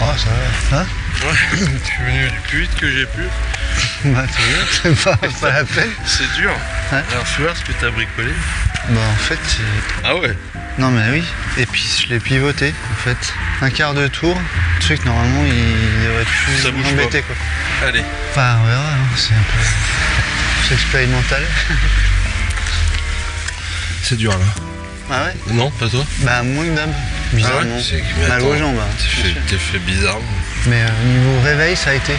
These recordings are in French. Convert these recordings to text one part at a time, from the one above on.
Oh, ça va. Hein? Ouais, je suis venu du plus vite que j'ai pu. Bah, c'est bien, c'est pas la peine. C'est dur. Ouais. Alors, faut voir ce que t'as bricolé. Bah, en fait, c'est... Ah ouais. Non, mais oui. Et puis, je l'ai pivoté, en fait. Un quart de tour. Le truc, normalement, il devrait Ça plus bouge m'embêter, quoi. Allez. Enfin, on verra, hein. C'est un peu... C'est expérimental. C'est dur là. Ah ouais? Non, pas toi? Bah, moins que d'hab. Bizarrement. Ah ouais, mais Mal attends, aux jambes, hein, c'est sûr. T'es fait bizarre. Mais niveau réveil, ça a été.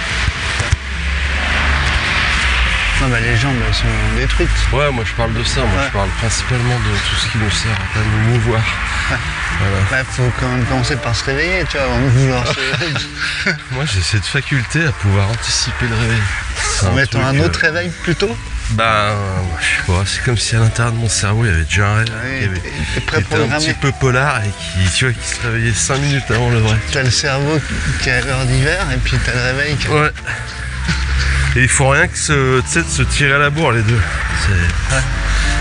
Non, bah, les jambes, elles sont détruites. Ouais, moi je parle de ça. Moi Ouais. je parle principalement de tout ce qui nous sert à nous mouvoir. Ouais. Voilà. Bah, faut quand même commencer par se réveiller, tu vois, avant de vouloir se... Moi j'ai cette faculté à pouvoir anticiper le réveil. C'est En mettant truc, un autre réveil plus tôt. Bah, je sais pas, c'est comme si à l'intérieur de mon cerveau il y avait déjà un rêve Ouais, qui avait- t'es qui était un préprogrammé. petit peu polar et qui, tu vois, qui se réveillait 5 minutes avant le vrai. T'as le cerveau qui est à l'heure d'hiver et puis t'as le réveil qui... Ouais. Et il faut rien que tu sais, de se tirer à la bourre les deux. Ouais.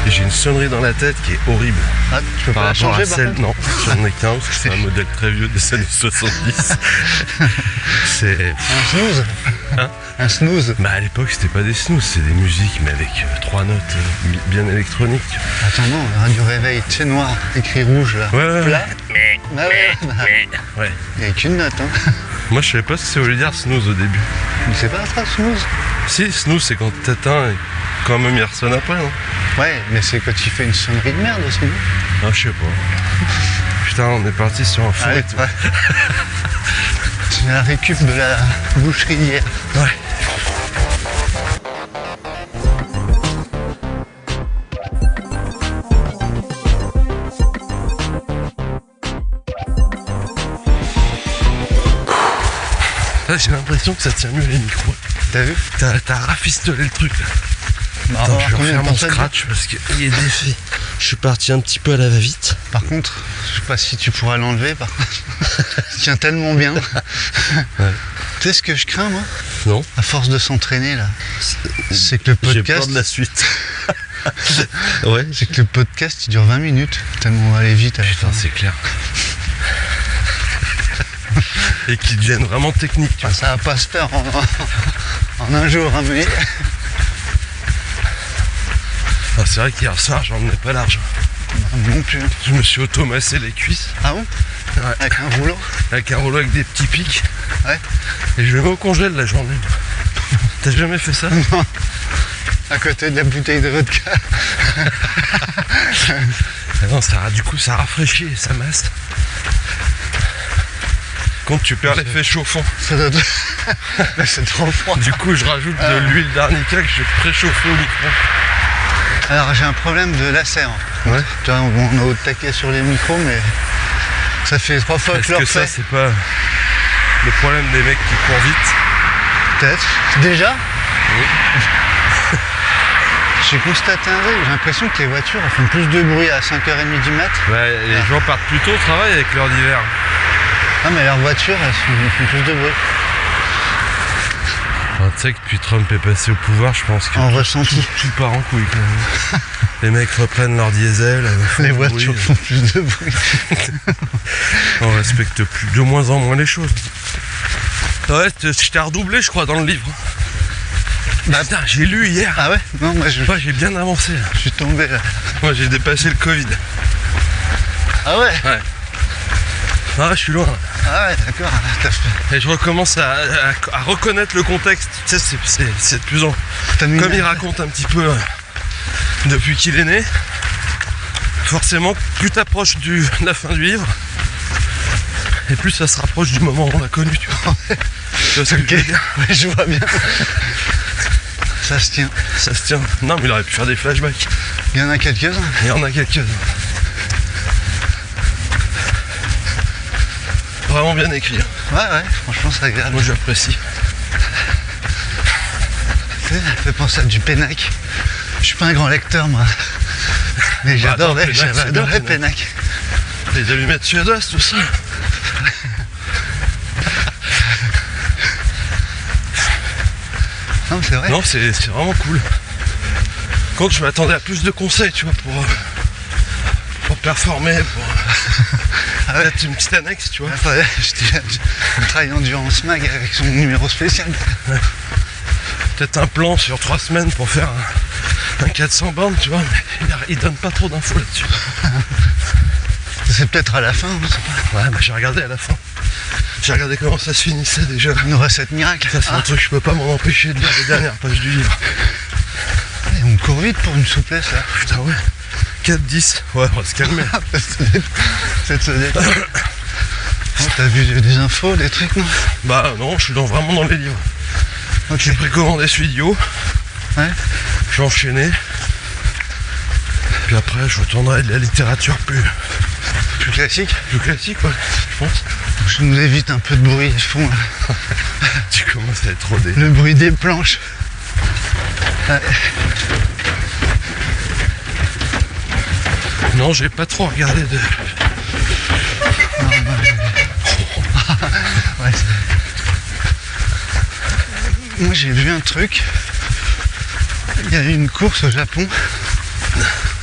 Et j'ai une sonnerie dans la tête qui est horrible. Ah, tu peux Par pas la rapport changer à par celle, contre. non, j'en ai qu'un parce que c'est un modèle très vieux des années 70. C'est. Un snooze. Hein? Un snooze. Bah à l'époque c'était pas des snooze, c'est des musiques mais avec 3 notes bien électroniques. Attends, non, radio réveil, tu sais, noir, écrit rouge là. Ouais. Plat. Ah ouais, bah, Ouais. il n'y a qu'une note, hein. Moi je savais pas ce que ça voulait dire snooze au début. Mais c'est pas ça, snooze. Si, snooze c'est quand t'éteins et quand même il ressonne après, non? Ouais, mais c'est quand tu fais une sonnerie de merde aussi, non? Ah je sais pas. Putain on est parti sur un fou Ouais, rythme. ouais. C'est la récup de la boucherie d'hier. Ouais. Là, j'ai l'impression que ça tient mieux les micros. T'as vu? T'as rafistolé le truc là. Bah, Attends, on va je vais voir combien refaire de mon temps ça dure. scratch parce qu'il est défait. Je suis parti un petit peu à la va-vite. Par contre, je sais pas si tu pourras l'enlever, par contre. Il tient tellement bien. Ouais. Tu sais ce que je crains, moi? Non. À force de s'entraîner, là. C'est que le J'ai peur podcast... de la suite. Ouais. C'est que le podcast, il dure 20 minutes. Tellement on va aller vite avec Putain, ça. c'est clair. Et qui deviennent vraiment techniques. Tu vois. Ça va pas se faire en un jour, hein, mais... Ah, c'est vrai qu'hier soir, j'en menais pas large. Non plus. Je me suis automassé les cuisses Ah bon? Ouais. Avec un rouleau? avec un rouleau avec des petits pics. Ouais. Et je vais au congèle la journée. T'as jamais fait ça? À côté de la bouteille de vodka. Ah non, du coup, ça rafraîchit et ça masse. Quand tu perds l'effet chauffant. Ça doit être... Là, c'est trop froid. Du coup, je rajoute de l'huile d'arnica que je préchauffe au micro. Alors, j'ai un problème de lacet. Hein. Ouais. Tu vois, on a au taquet sur les micros, mais ça fait 3 fois que je Est-ce le que ça, refais. c'est pas le problème des mecs qui courent vite? Peut-être. Déjà, Oui. j'ai constaté un truc. J'ai l'impression que les voitures elles font plus de bruit à 5h30 du mat. Ouais, les gens partent plus tôt au travail avec l'heure d'hiver. Ah, mais leurs voitures, elles font plus de bruit. Enfin, tu sais que depuis Trump est passé au pouvoir, je pense que En ressenti. tout part en couille quand même. Les mecs reprennent leur diesel. font Les du voitures bruit. font plus de bruit. On respecte plus, de moins en moins les choses. Ouais, je t'ai redoublé, je crois, dans le livre. Bah putain, j'ai lu hier. Ah ouais? Non, moi je Ouais, j'ai bien avancé. Là. suis tombé là. Moi, j'ai dépassé le Covid. Ah ouais? Ah, je suis loin. Ah ouais, d'accord. T'as fait... Et je recommence à reconnaître le contexte. Tu sais, c'est de plus en T'as mis comme une- il raconte un petit peu depuis qu'il est né. Forcément, plus t'approches de la fin du livre, et plus ça se rapproche du moment où on l'a connu. Tu vois, tu vois ce que Ok, je veux dire? ouais, je vois bien. Ça se tient. Ça se tient. Non, mais il aurait pu faire des flashbacks. Il y en a quelques-uns. Il y en a quelques-uns. Vraiment bien écrit. Ouais, franchement, c'est agréable. Moi, j'apprécie. Tu sais, ça fait penser à du Pénac. Je suis pas un grand lecteur, moi. Mais j'adorais, attends, Pénac, j'avais c'est bien, adoré Pénac. Pénac. Les allumettes suédoises, tout ça. Non, c'est vrai. Non, c'est vraiment cool. Quand je m'attendais à plus de conseils, tu vois, pour performer pour peut-être une petite annexe, tu vois. Ouais, je travaille en Endurance Mag avec son numéro spécial. Ouais. Peut-être un plan sur 3 semaines pour faire un 400 bornes, tu vois, mais il donne pas trop d'infos là-dessus. C'est peut-être à la fin, on sait pas. Ouais, bah j'ai regardé à la fin. J'ai regardé comment ça se finissait déjà. Une recette miracle. Ça c'est un truc, je peux pas m'en empêcher de lire les dernières pages du livre. Et on court vite pour une souplesse là. Putain ouais. 4-10. Ouais, on va se calmer. C'est de se détendre. Oh, t'as vu des infos, des trucs, non? Bah non, je suis vraiment dans les livres. Ok. J'ai précommandé Suidio. Ouais. Je suis enchaîné. Puis après, je retournerai de la littérature plus classique. Plus classique, ouais, je pense. Je nous évite un peu de bruit de fond là. Tu commences à être rodé. Le bruit des planches. Ouais. Non, j'ai pas trop regardé de... Ouais, moi j'ai vu un truc. Il y a eu une course au Japon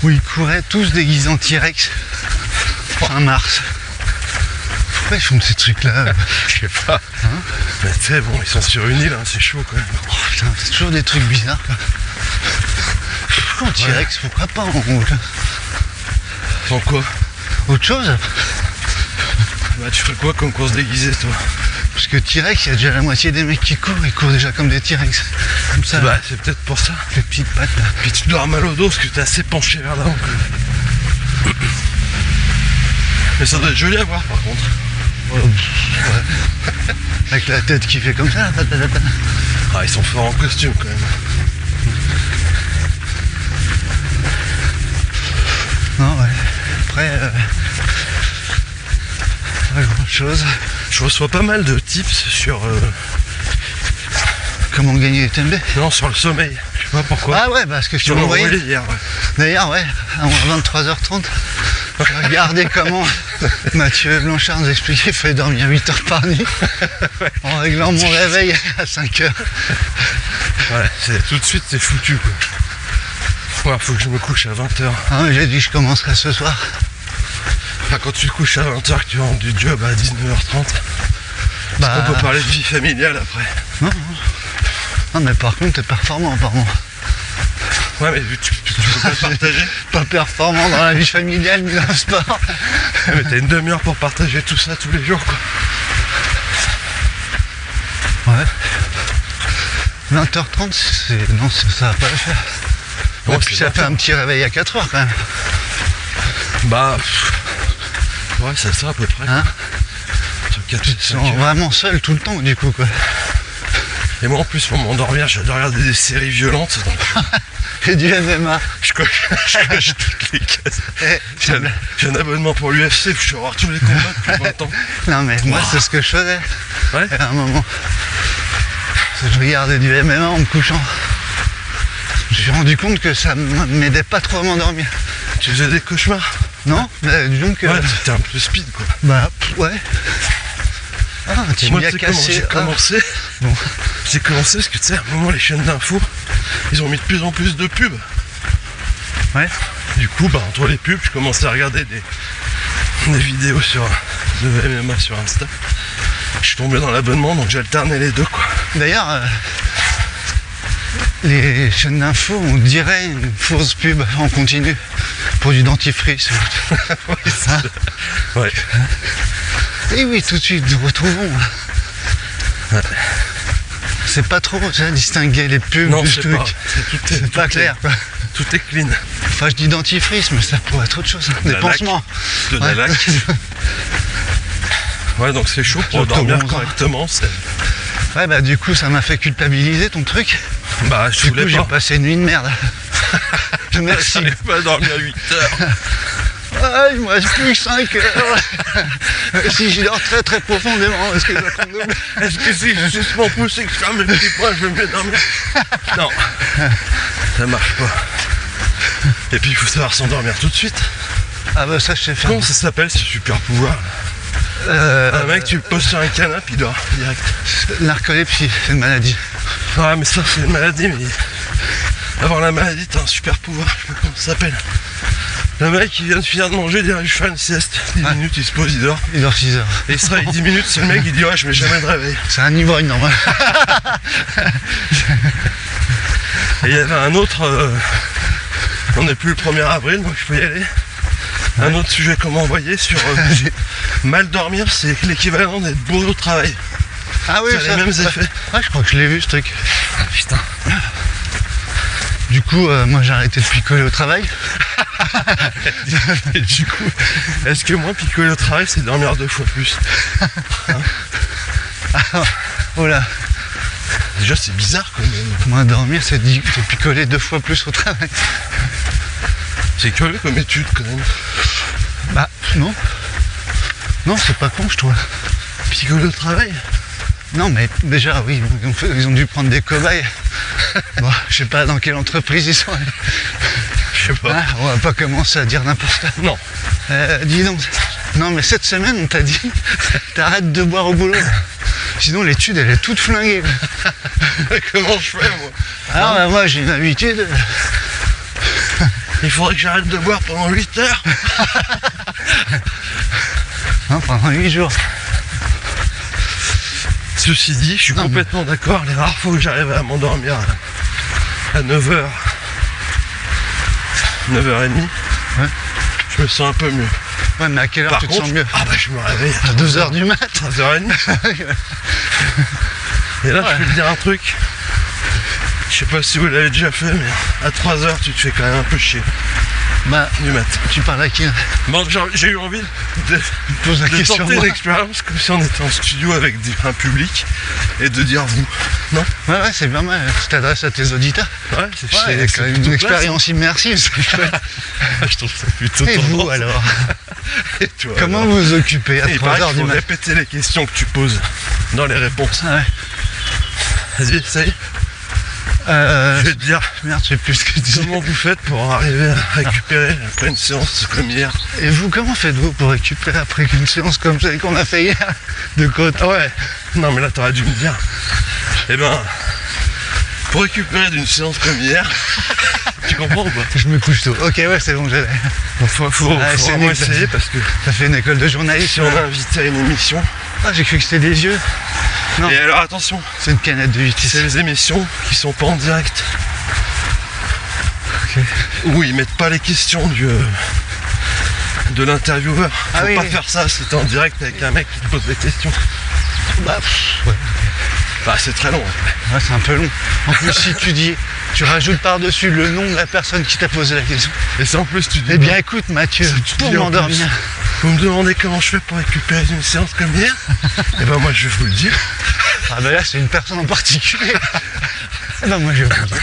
où ils couraient tous déguisés en T-Rex fin mars. Pourquoi ils font ces trucs là? Je sais pas. Hein, mais tu sais, bon, ils sont sur une île, hein, c'est chaud quand même. oh, putain, c'est toujours des trucs bizarres quoi. Pourquoi en T-Rex? Pourquoi pas en Sans quoi? autre chose? Bah tu ferais quoi comme course déguisée toi? Parce que T-Rex, il y a déjà la moitié des mecs qui courent, ils courent déjà comme des T-Rex. Comme ça, Bah c'est peut-être pour ça. les petites pattes là. Puis tu dois avoir mal au dos parce que t'es assez penché vers l'avant. Mais ça doit être joli à voir par contre. Ouais. Avec la tête qui fait comme ça, là, Ah ils sont forts en costume quand même. Non, ouais. Après, pas grand chose. Je reçois pas mal de tips sur... Comment gagner les TMB? Non, sur le sommeil. Je sais pas pourquoi. Ah ouais, parce que je Tu t'ai m'as envoyé. envoyé hier, ouais. D'ailleurs, ouais, à 23h30, j'ai regardé comment Mathieu Blanchard nous expliquait qu'il fallait dormir 8 heures par nuit en réglant mon réveil à 5 heures. Ouais, c'est, tout de suite c'est foutu quoi. Ouais, faut que je me couche à 20h. Ah, mais j'ai dit je commencerai ce soir. Enfin, quand tu te couches à 20h, que tu rentres du job à 19h30, Bah, on peut parler de vie familiale après. non, mais par contre, t'es performant apparemment. Ouais, mais tu peux pas partager. Pas performant dans la vie familiale ni dans le sport. Ouais, mais t'as une demi-heure pour partager tout ça tous les jours quoi. Ouais. 20h30, c'est... Non, ça va pas le faire. Ouais, Et puis ça fait un petit réveil à 4h quand même. Bah... ouais, c'est ça à peu près. Hein, Sur 4 et tu te 5 sens heures. vraiment seul tout le temps du coup quoi. Et moi en plus pour m'endormir, j'adore regarder des séries violentes. Donc Et du MMA. je coche toutes les cases. Eh, J'ai un abonnement pour l'UFC, je suis voir tous les combats depuis 20 ans. Non mais moi c'est ce que je faisais Ouais. à un moment. Je regardais du MMA en me couchant. Je me suis rendu compte que ça m'aidait pas trop à m'endormir. Tu faisais des cauchemars? Non, mais disons que... Ouais, t'étais un peu speed quoi. Bah ouais. Ah, tu Et moi, m'y as tu sais comment cassé. j'ai commencé? Bon. J'ai commencé parce que tu sais, à un moment, les chaînes d'infos, ils ont mis de plus en plus de pubs. Ouais. Du coup, bah, entre les pubs, je commençais à regarder des vidéos de MMA sur Insta. Je suis tombé dans l'abonnement, donc j'ai alterné les deux, quoi. D'ailleurs, les chaînes d'infos, on dirait une fausse pub en continu pour du dentifrice. Oui, c'est ça. Ouais. Et oui, tout de suite, nous retrouvons. Ouais. C'est pas trop ça, distinguer les pubs Non, du c'est truc. pas. C'est pas clair, quoi. Tout est clean. Enfin, je dis dentifrice, mais ça pourrait être autre chose. De Des la pansements. De la laque. Ouais, donc c'est chaud pour dormir correctement. Ouais, bah du coup, ça m'a fait culpabiliser ton truc. Bah, je Du coup, voulais j'ai pas. passé une nuit de merde. Merci. J'arrive pas à dormir à 8 heures. Ah, il me reste plus que 5 heures. Si je dors très très profondément, est-ce que ça compte double? Est-ce que si je suce mon pouce et que je ferme les petits points, je vais mieux dormir? Non, ça marche pas. Et puis il faut savoir s'endormir tout de suite. Ah bah ça, je sais faire. Comment ça s'appelle ce super pouvoir? Un mec, tu le poses sur un canapé, il dort direct. Narcolepsie, c'est une maladie. Ouais, mais ça c'est une maladie, mais avoir la maladie, t'as un super pouvoir, je sais pas comment ça s'appelle. Le mec il vient de finir de manger, il dit ah, je fais une sieste, 10 minutes, il se pose, il dort. Il dort 6 heures. Et il se réveille 10 minutes, c'est le mec, il dit ouais je mets jamais de réveil. C'est un ivrogne normal. Et il y avait un autre, on n'est plus le 1er avril, donc je peux y aller. Un autre sujet qu'on m'a envoyé sur mal dormir, c'est l'équivalent d'être bourré au travail. Ah oui, ça a les mêmes effets. Ouais, je crois que je l'ai vu ce truc. Ah, putain. Du coup, moi j'ai arrêté de picoler au travail. Et du coup, est-ce que moi picoler au travail c'est dormir 2 fois plus? Oh là, Déjà c'est bizarre quand même. moi dormir c'est picoler 2 fois plus au travail. C'est curieux comme étude quand même. Bah non. Non, c'est pas con je trouve. Picoler au travail? Non mais déjà oui, ils ont dû prendre des cobayes. Bon, je sais pas dans quelle entreprise ils sont allés. Je sais pas. Ah, on va pas commencer à dire n'importe quoi. Non. Dis donc, non mais cette semaine on t'a dit t'arrêtes de boire au boulot. Sinon l'étude elle est toute flinguée. Comment je fais moi? Alors bah, moi j'ai une habitude. Il faudrait que j'arrête de boire pendant 8 heures. Hein, pendant 8 jours. Ceci dit, je suis complètement d'accord, les rares fois où j'arrive à m'endormir à 9h, 9h30, Ouais. je me sens un peu mieux. Ouais mais à quelle heure Par tu te contre, sens mieux? ah bah je me réveille À 2h du mat. 3h30. Et là je peux te dire un truc. Je sais pas si vous l'avez déjà fait, mais à 3h tu te fais quand même un peu chier Bah du mat. tu parles à qui là? Bon, j'ai eu envie de Pose la question. tenter Moi. l'expérience comme si on était en studio avec un public et de dire vous. Non? Ouais c'est pas mal, tu t'adresses à tes auditeurs. Ouais, C'est quand même une plutôt expérience immersive, c'est chouette. classe. Je trouve ça plutôt Et vous tendance. alors? Et toi, Comment alors vous vous occupez à Et il paraît 3h qu'il du faut mat? répéter les questions que tu poses dans les réponses. Ah ouais. Vas-y, essaye. Euh, Je vais te dire Merde, je sais plus ce que tu dis. comment vous faites pour arriver à récupérer après une séance comme hier. Et vous, comment faites-vous pour récupérer après une séance comme celle qu'on a fait hier de côte? Ah ouais. Non mais là t'aurais dû me dire. Eh ben, pour récupérer d'une séance comme hier, tu comprends ou pas? Je me couche tôt. Ok, ouais, c'est bon, j'avais. Faut Ah, c'est vraiment nul. essayer parce que T'as fait une école de journaliste? si on est invité à une émission. Ah, j'ai cru que c'était des yeux. Non. Et alors attention, C'est une canette de 8. c'est les émissions qui sont pas en direct. Ok. Où ils mettent pas les questions de l'intervieweur. Ah Faut oui, pas oui. faire ça, c'était en direct avec un mec qui te pose des questions. Bah, ouais. Bah c'est très long. Ouais, c'est un peu long. En plus, si tu rajoutes par-dessus le nom de la personne qui t'a posé la question. Et c'est en plus tu dis. Eh bien, écoute, Mathieu, pour dis en m'endormir. plus. Vous me demandez comment je fais pour récupérer une séance comme hier. Et ben moi je vais vous le dire. Ah, bah là, c'est une personne en particulier. Eh ben, moi, je vais vous dire.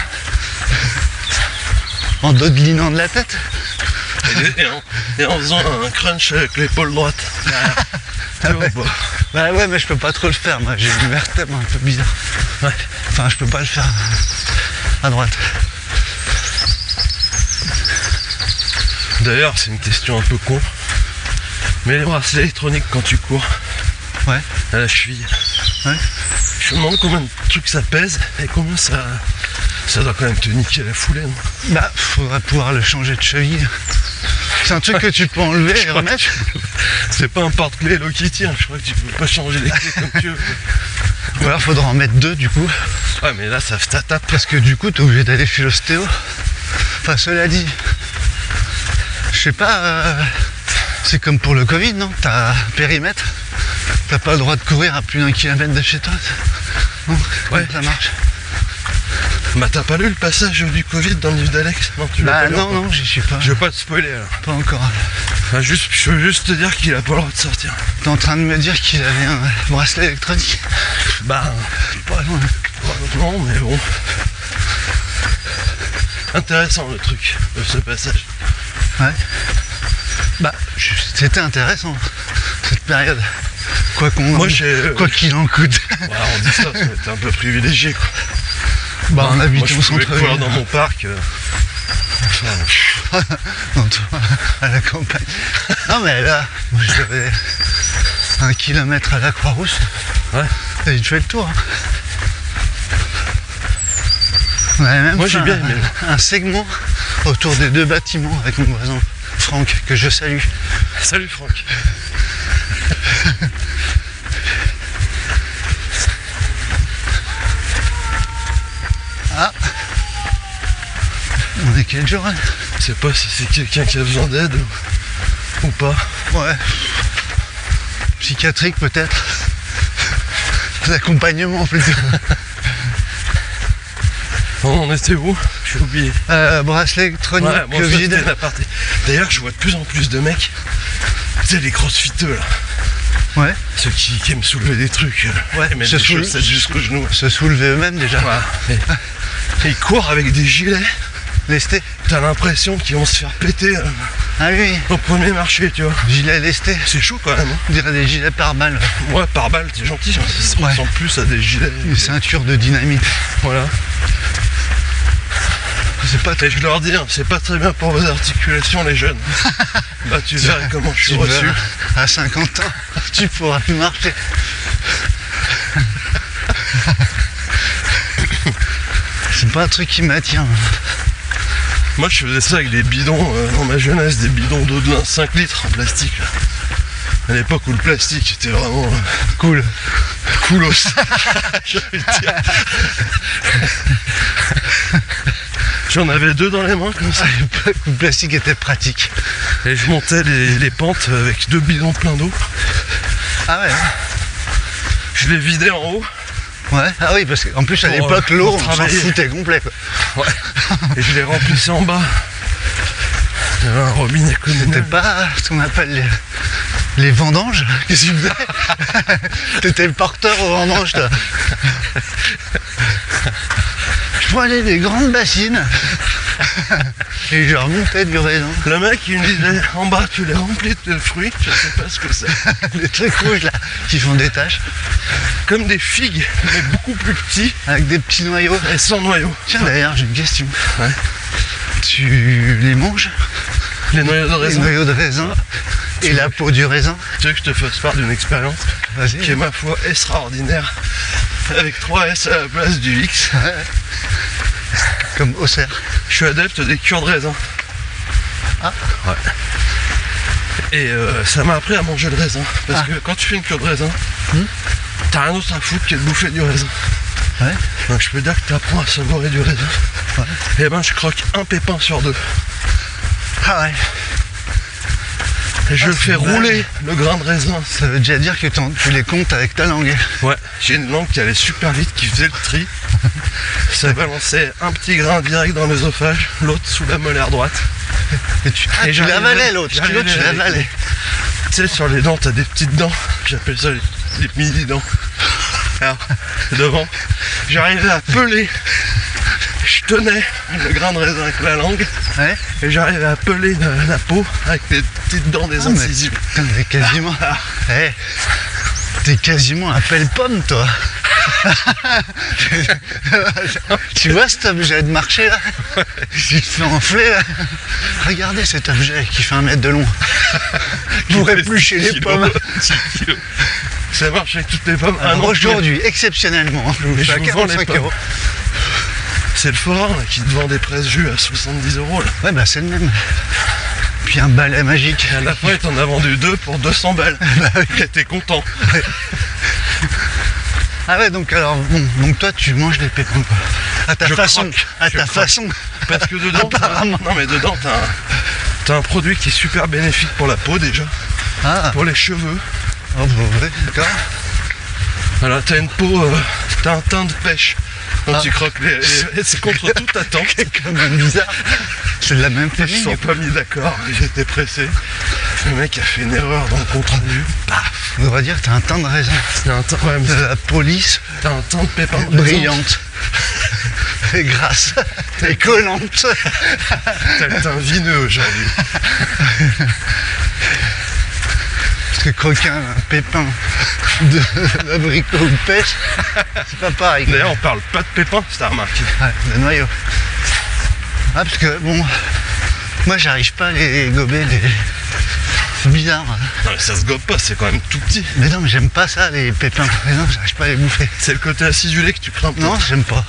En dodelinant de la tête. Et en faisant un crunch avec l'épaule droite. Ah Tu vois ouais. ou pas? Bah ouais, mais je peux pas trop le faire, moi. J'ai une vertèbre un peu bizarre. Ouais. Enfin, je peux pas le faire à droite. D'ailleurs c'est une question un peu con. Mais les bracelets électroniques quand tu cours Ouais. à la cheville. Ouais. Je me demande combien de trucs ça pèse et combien ça doit quand même te niquer la foulée. Non? Bah, faudra pouvoir le changer de cheville. C'est un truc que tu peux enlever et remettre. C'est pas un porte-clés Hello Kitty, hein. Je crois que tu peux pas changer les clés comme tu veux. Ou alors faudra en mettre 2 du coup. Ouais mais là ça tape. Parce que du coup t'es obligé d'aller chez l'ostéo. Enfin cela dit. Je sais pas. C'est comme pour le Covid, non? T'as un périmètre. T'as pas le droit de courir à plus d'1 kilomètre de chez toi. Non? Ouais. Ça marche. Bah t'as pas lu le passage du Covid dans le livre d'Alex? Non, tu l'as Bah pas lu non, encore. non, j'y suis pas. Je veux pas te spoiler alors. Pas encore. Enfin, je veux juste te dire qu'il a pas le droit de sortir. T'es en train de me dire qu'il avait un bracelet électronique? Bah Pas loin. non mais bon. Intéressant le truc de ce passage. Ouais. Bah, c'était intéressant cette période. Quoi qu'il en coûte. Ouais, on dit ça, t'es un peu privilégié quoi. Bah, on habite Moi je au pouvais courir centre-ville. dans mon parc. Non, toi, à la campagne. Non, mais là, moi j'avais 1 kilomètre à la Croix-Rousse. Ouais. Et tu fais le tour. Hein. On avait même Moi, fait j'ai bien aimé. un segment autour des 2 bâtiments avec mon voisin. Franck, que je salue. Salut Franck. Ah, on est quel jour, hein? Je sais pas si c'est quelqu'un qui a besoin d'aide ou pas. Ouais. Psychiatrique peut-être. D'accompagnement plutôt. On était où? J'ai oublié. Bracelet électronique, Ouais, bon, Covid. c'était l'aparté. D'ailleurs, je vois de plus en plus de mecs, tu sais, les crossfiteux là, Ouais. ceux qui aiment soulever des trucs, Ouais, et mettre se des chaussettes jusqu'aux genoux. Se soulever eux-mêmes déjà. Voilà. Et ils courent avec des gilets, Lesté. t'as l'impression qu'ils vont se faire péter Ah oui, au premier marché, tu vois. gilet lesté. C'est chaud quand même. Hein. On dirait des gilets par balle. Ouais, par balle, c'est gentil, hein. Ça Ouais. ressemble plus à des gilets. Une ceinture de dynamite. Voilà. C'est pas Et je leur dis, hein, c'est pas très bien pour vos articulations, les jeunes. Bah, tu verras comment je suis Tu reçu. verras, à 50 ans, tu pourras plus marcher. C'est pas un truc qui m'attire. Moi, je faisais ça avec des bidons dans ma jeunesse, des bidons d'eau de lin 5 litres en plastique. Là. À l'époque où le plastique était vraiment Cool. coolos. J'ai envie de dire. J'en avais 2 dans les mains comme ça. À l'époque où le plastique était pratique. Et je montais les pentes avec 2 bidons pleins d'eau. Ah ouais. Je les vidais en haut. Ouais. Ah oui, parce qu'en plus à Pour, l'époque l'eau, pour on s'en travailler. foutait complet quoi. Ouais. Et je les remplissais en bas. Il y avait un robinet C'était communal. pas ce qu'on appelle les vendanges. Qu'est-ce que tu faisais? T'étais le porteur aux vendanges toi. Je prenais des grandes bassines et je remontais du raisin. Le mec il me disait en bas tu les remplis de fruits, je sais pas ce que c'est. Les trucs rouges là qui font des taches Comme des figues, mais beaucoup plus petits avec des petits noyaux. et sans noyau. Tiens d'ailleurs j'ai une question. Ouais. Tu les manges, Les noyaux de les raisin. noyaux de raisin et la peau du raisin? Tu veux que je te fasse part d'une expérience qui est Vas-y. ma foi extraordinaire, avec 3 S à la place du X. Ouais. Comme Auxerre. Je suis adepte des cures de raisin. Ah. Ouais. Et ça m'a appris à manger le raisin. Parce Ah. que quand tu fais une cure de raisin, Hmm. t'as rien d'autre à foutre que de bouffer du raisin. Ouais. Donc je peux dire que tu apprends à savourer du raisin. Ouais. Et ben je croque un pépin sur 2. Ah ouais. Et je Ah, le c'est fais dommage. rouler le grain de raisin. Ça veut déjà dire que tu les comptes avec ta langue. Ouais, j'ai une langue qui allait super vite, qui faisait le tri. Ça balançait un petit grain direct dans l'œsophage, l'autre sous la molaire droite. Et tu j'arrivais- l'avalais l'autre. Tu j'arrivais avec- l'avalais. Tu sais, sur les dents, t'as des petites dents. J'appelle ça les mini-dents. Alors, devant, j'arrivais à peler. Je tenais le grain de raisin avec la langue Ouais. et j'arrivais à peler la peau avec les petites dents des Ah, mais incisives. putain, t'es quasiment. Eh, t'es quasiment un pelle-pomme, toi. Tu vois cet objet de marché là? Il te fait enfler là. Regardez cet objet qui fait 1 mètre de long. Pour éplucher les pommes. 10 kilos. Ça marche avec toutes les pommes. Alors, non, aujourd'hui, exceptionnellement, je vous Mais fais à je vous vends les 45 pommes. euros. c'est le forain là, qui te vend des presse-jus à 70 euros là. Ouais, bah c'est le même. Puis un balai magique. Et à la fin, il t'en a vendu 2 pour 200 balles. Et t'es content. Ah ouais, donc alors, bon, donc toi tu manges des pépins quoi. À ta Je façon. croque, À je ta croque. façon. Parce que dedans, Apparemment. non mais dedans, t'as un produit qui est super bénéfique pour la peau déjà, Ah, pour les cheveux. oh, bah, ouais, d'accord. Voilà, t'as une peau, t'as un teint de pêche. Quand Ah. tu croques c'est contre toute attente. C'est quand même bizarre. C'est de la même Ils se famille. sont pas mis d'accord, j'étais pressé. Le mec a fait une erreur dans le compte rendu. Paf. On devrait dire que t'as un teint de raisin. T'as un teint, ouais, mais De la police t'as un teint de pépin de raisin. brillante. Et grasse. Et collante. T'as le teint vineux aujourd'hui. Parce que croquer un pépin d'abricot ou de pêche, c'est pas pareil. quoi. D'ailleurs, on parle pas de pépin, si t'as remarqué. Ouais, de noyau. Ah, parce que bon, moi j'arrive pas à les gober. C'est bizarre. Non mais ça se gobe pas, c'est quand même tout petit. Mais non, mais j'aime pas ça, les pépins. Mais non, j'arrive pas à les bouffer. C'est le côté acidulé que tu crains peut-être. Non, j'aime pas.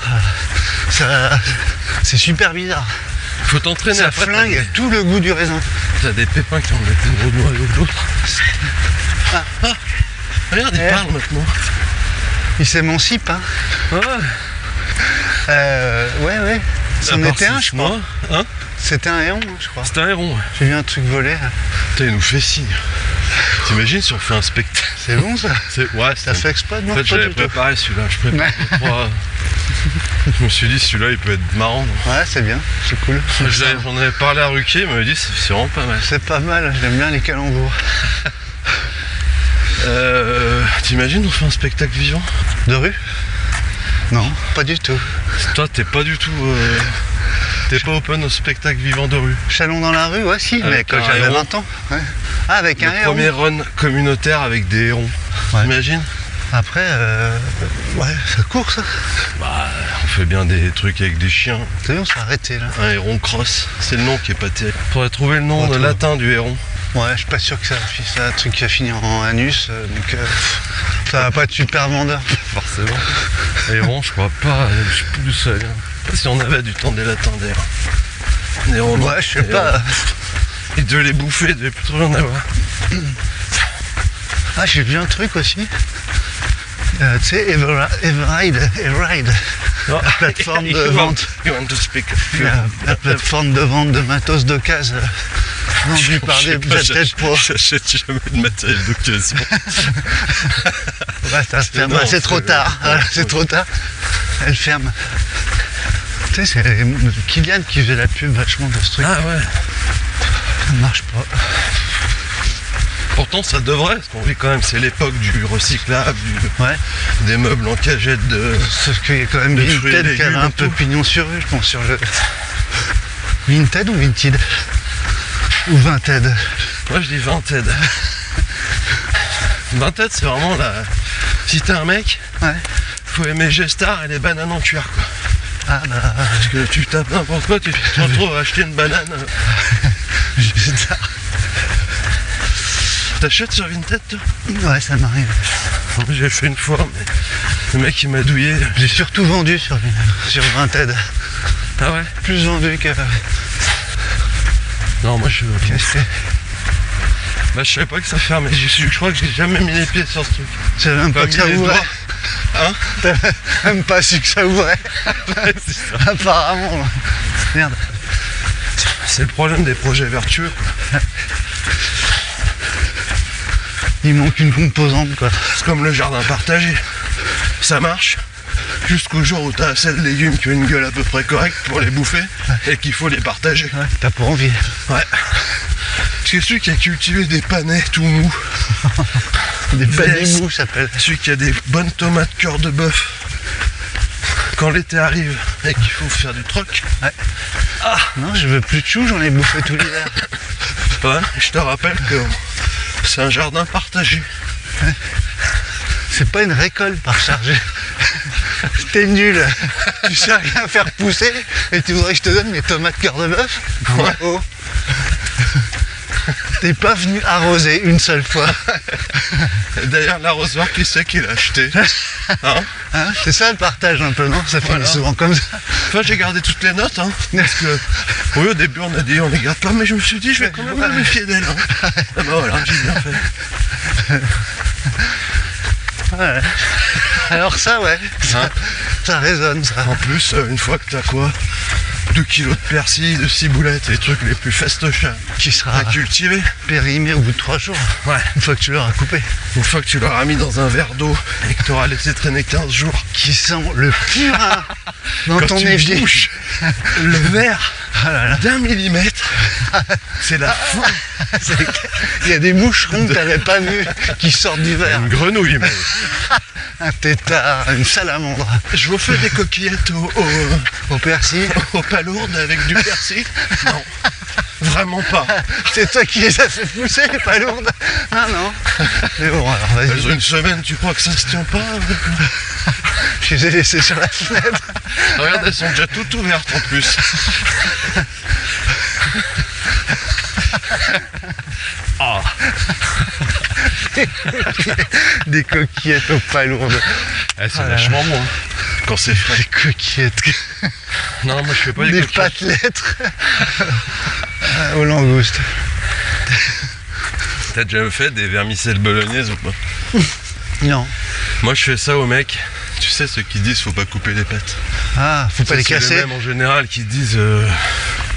Ça, c'est super bizarre. Faut t'entraîner Ça après. flingue tout le goût du raisin. T'as des pépins qui ont le plus gros noyau que d'autres. Ah, regarde, il parle maintenant. Il s'émancipe, hein. Ouais. C'en était un, je crois. Hein? C'était un héron, je crois. C'était un héron. J'ai vu un truc voler. Putain, il nous fait signe. T'imagines si on fait un spectacle? C'est bon ça. Ouais, Ça fait exprès de En fait, j'avais préparé celui-là. Je prépare trois. Je me suis dit, celui-là, il peut être marrant. Ouais, c'est bien, c'est cool. J'en avais parlé à Ruquier, il m'avait dit, c'est vraiment pas mal. C'est pas mal, j'aime bien les calembours. T'imagines, on fait un spectacle vivant? De rue? Non, pas du tout. Toi, t'es pas du tout. T'es pas open au spectacle vivant de rue. Chalon dans la rue, ouais, si, mais Avec quand un j'avais héron. 20 ans. Ouais. Ah, avec un Le héron. premier run communautaire avec des hérons. Ouais. T'imagines? Après, ouais, ça court ça. Bah, on fait bien des trucs avec des chiens. T'as vu, on s'est arrêté là. Un héron cross, c'est le nom qui est pas terrible. Faudrait trouver le nom Ouais, toi. latin du héron. Ouais, je suis pas sûr que ça, c'est un truc qui va finir en anus, donc ça va pas être super vendeur. Forcément. Héron, je crois pas, je sais plus d'où ça vient. Je sais pas si on avait du temps des latins d'ailleurs. Des hérons, Ouais, je sais pas. Ils devaient les bouffer, ils devaient plus trop en avoir. Ah, j'ai vu un truc aussi. Tu sais, Everride. La plateforme de vente. You want to speak? La plateforme de vente de matos d'occasion vendue par des têtes pro. J'achète jamais de matériel d'occasion. Ouais, ça ferme. Non, Ouais, c'est trop c'est- tard. ouais, Voilà, c'est trop tard. Elle ferme. Tu sais, c'est Kylian qui faisait la pub vachement de ce truc. Ah ouais. Ça marche pas. Pourtant ça devrait, parce qu'on vit quand même, c'est l'époque du recyclable, Ouais. des meubles en cagette de. Sauf qu'il y a quand même Les fruits et Vinted qui avait légumes un et peu tout. pignon sur rue, je pense, sur le. Vinted ou Vinted? Ou Vinted? Moi je dis Vinted. Vinted c'est vraiment la. Si t'es un mec, Ouais. faut aimer Gestar et les bananes en cuir quoi. Ah bah. Parce que tu tapes n'importe quoi, tu te retrouves à acheter une banane. Juste ça. T'achètes sur Vinted toi? Ouais, ça m'arrive. J'ai fait une fois, mais le mec il m'a douillé. J'ai surtout vendu sur Vinted. Ah ouais? Plus vendu que. Non moi je. Qu'est-ce que c'est? Bah je savais pas que ça fermait, je crois que j'ai jamais mis les pieds sur ce truc. Je savais même pas Pas que mis ça les ouvrait. doigts. Hein? T'avais même pas su que ça ouvrait. Ouais, c'est ça. Apparemment. Merde. C'est le problème des projets vertueux quoi. Il manque une composante quoi. C'est comme le jardin partagé. Ça marche jusqu'au jour où t'as assez de légumes qui ont une gueule à peu près correcte pour les bouffer et qu'il faut les partager. Ouais, t'as pas envie. Ouais. Parce que celui qui a cultivé des panais tout mous, Des panais Laisse. mous, ça s'appelle. celui qui a des bonnes tomates cœur de bœuf, quand l'été arrive et qu'il faut faire du troc, Non, je veux plus de choux, j'en ai bouffé tout l'hiver. ouais, je te rappelle que c'est un jardin partagé. C'est pas une récolte par chargé. T'es nul. Tu sais rien faire pousser et tu voudrais que je te donne mes tomates cœur de bœuf? Ouais. Oh. T'es pas venu arroser une seule fois. Et d'ailleurs, l'arrosoir, qui c'est qui l'a acheté? Hein? Hein, c'est ça le partage un peu, non? Ça finit Voilà. souvent comme ça. Enfin, j'ai gardé toutes les notes, hein, parce que oui, au début on a dit on les garde pas, mais je me suis dit je vais quand même me méfier d'elle. Hein. Ah bah voilà, j'ai bien fait. Ouais. Alors ça, ouais, Hein? ça résonne, ça. En plus, une fois que t'as quoi, 2 kilos de persil, de ciboulettes, les trucs les plus festochins Qui sera à cultiver. périmé au bout de 3 jours, Ouais. une fois que tu l'auras coupé. Une fois que tu l'auras mis dans un verre d'eau et que t'auras laissé traîner 15 jours, Qui sent le purin dans quand ton tu évier. bouches le verre Ah là là. d'1 millimètre, c'est la fin. Il y a des moucherons que t'avais pas vus qui sortent du verre. Une grenouille même. Un tétard, une salamandre. Je vous fais des coquillettes Au persil. aux palourdes avec du persil. Non, vraiment pas. C'est toi qui les as fait pousser, les palourdes. Ah non. Mais bon, alors Elles vas-y. ont une semaine, tu crois que ça se tient pas? Je les ai laissés sur la fenêtre. Regarde, elles sont déjà toutes ouvertes en plus. Des coquillettes aux palourdes. C'est Ah là vachement moins. quand c'est frais. Des coquillettes. Non, moi je fais pas les Des coquillettes. pâtelettes. Aux langoustes. T'as déjà fait des vermicelles bolognaises ou pas? Non. Moi je fais ça aux mecs. Tu sais ceux qui disent faut pas couper les pâtes. Ah, faut pas les C'est casser. les mêmes en général qui disent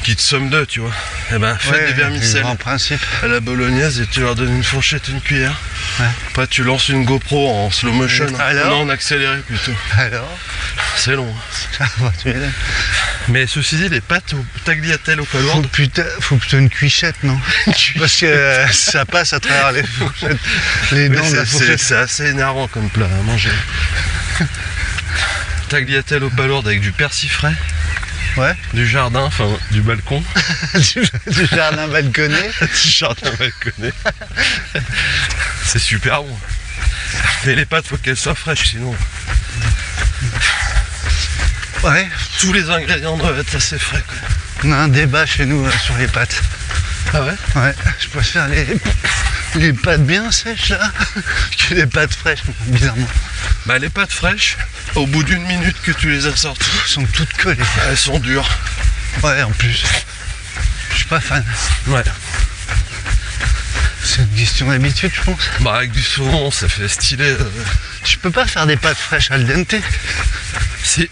qui te somment d'eux, tu vois. Eh ben fais Ouais, des vermicelles en principe. à la bolognaise et tu leur donnes une fourchette, une cuillère. Ouais. Après tu lances une GoPro en slow motion. Alors Non, en accéléré plutôt. Alors C'est long. ah, bah, tu m'étonnes. Mais ceci dit, les pâtes au tagliatelle au Faut palourde, plutôt une cuichette, non? Parce que ça passe à travers les fourchettes, les dents de la fourchette. c'est assez énervant comme plat à manger. Tagliatelle au palourde avec du persil frais, Ouais. du jardin, enfin du balcon, du jardin balconné. du jardin balconné. C'est super bon. Mais les pâtes, faut qu'elles soient fraîches, sinon Ouais. tous les ingrédients doivent être assez frais, quoi. On a un débat chez nous sur les pâtes. Ah ouais? Ouais. Je préfère les pâtes bien sèches là que les pâtes fraîches, bizarrement. Bah les pâtes fraîches, au bout d'une minute que tu les as sorties, Elles sont toutes collées. elles sont dures. Ouais, en plus. Je suis pas fan. Ouais. C'est une question d'habitude, je pense. Bah avec du saumon, ça fait stylé. Tu peux pas faire des pâtes fraîches al dente. Si,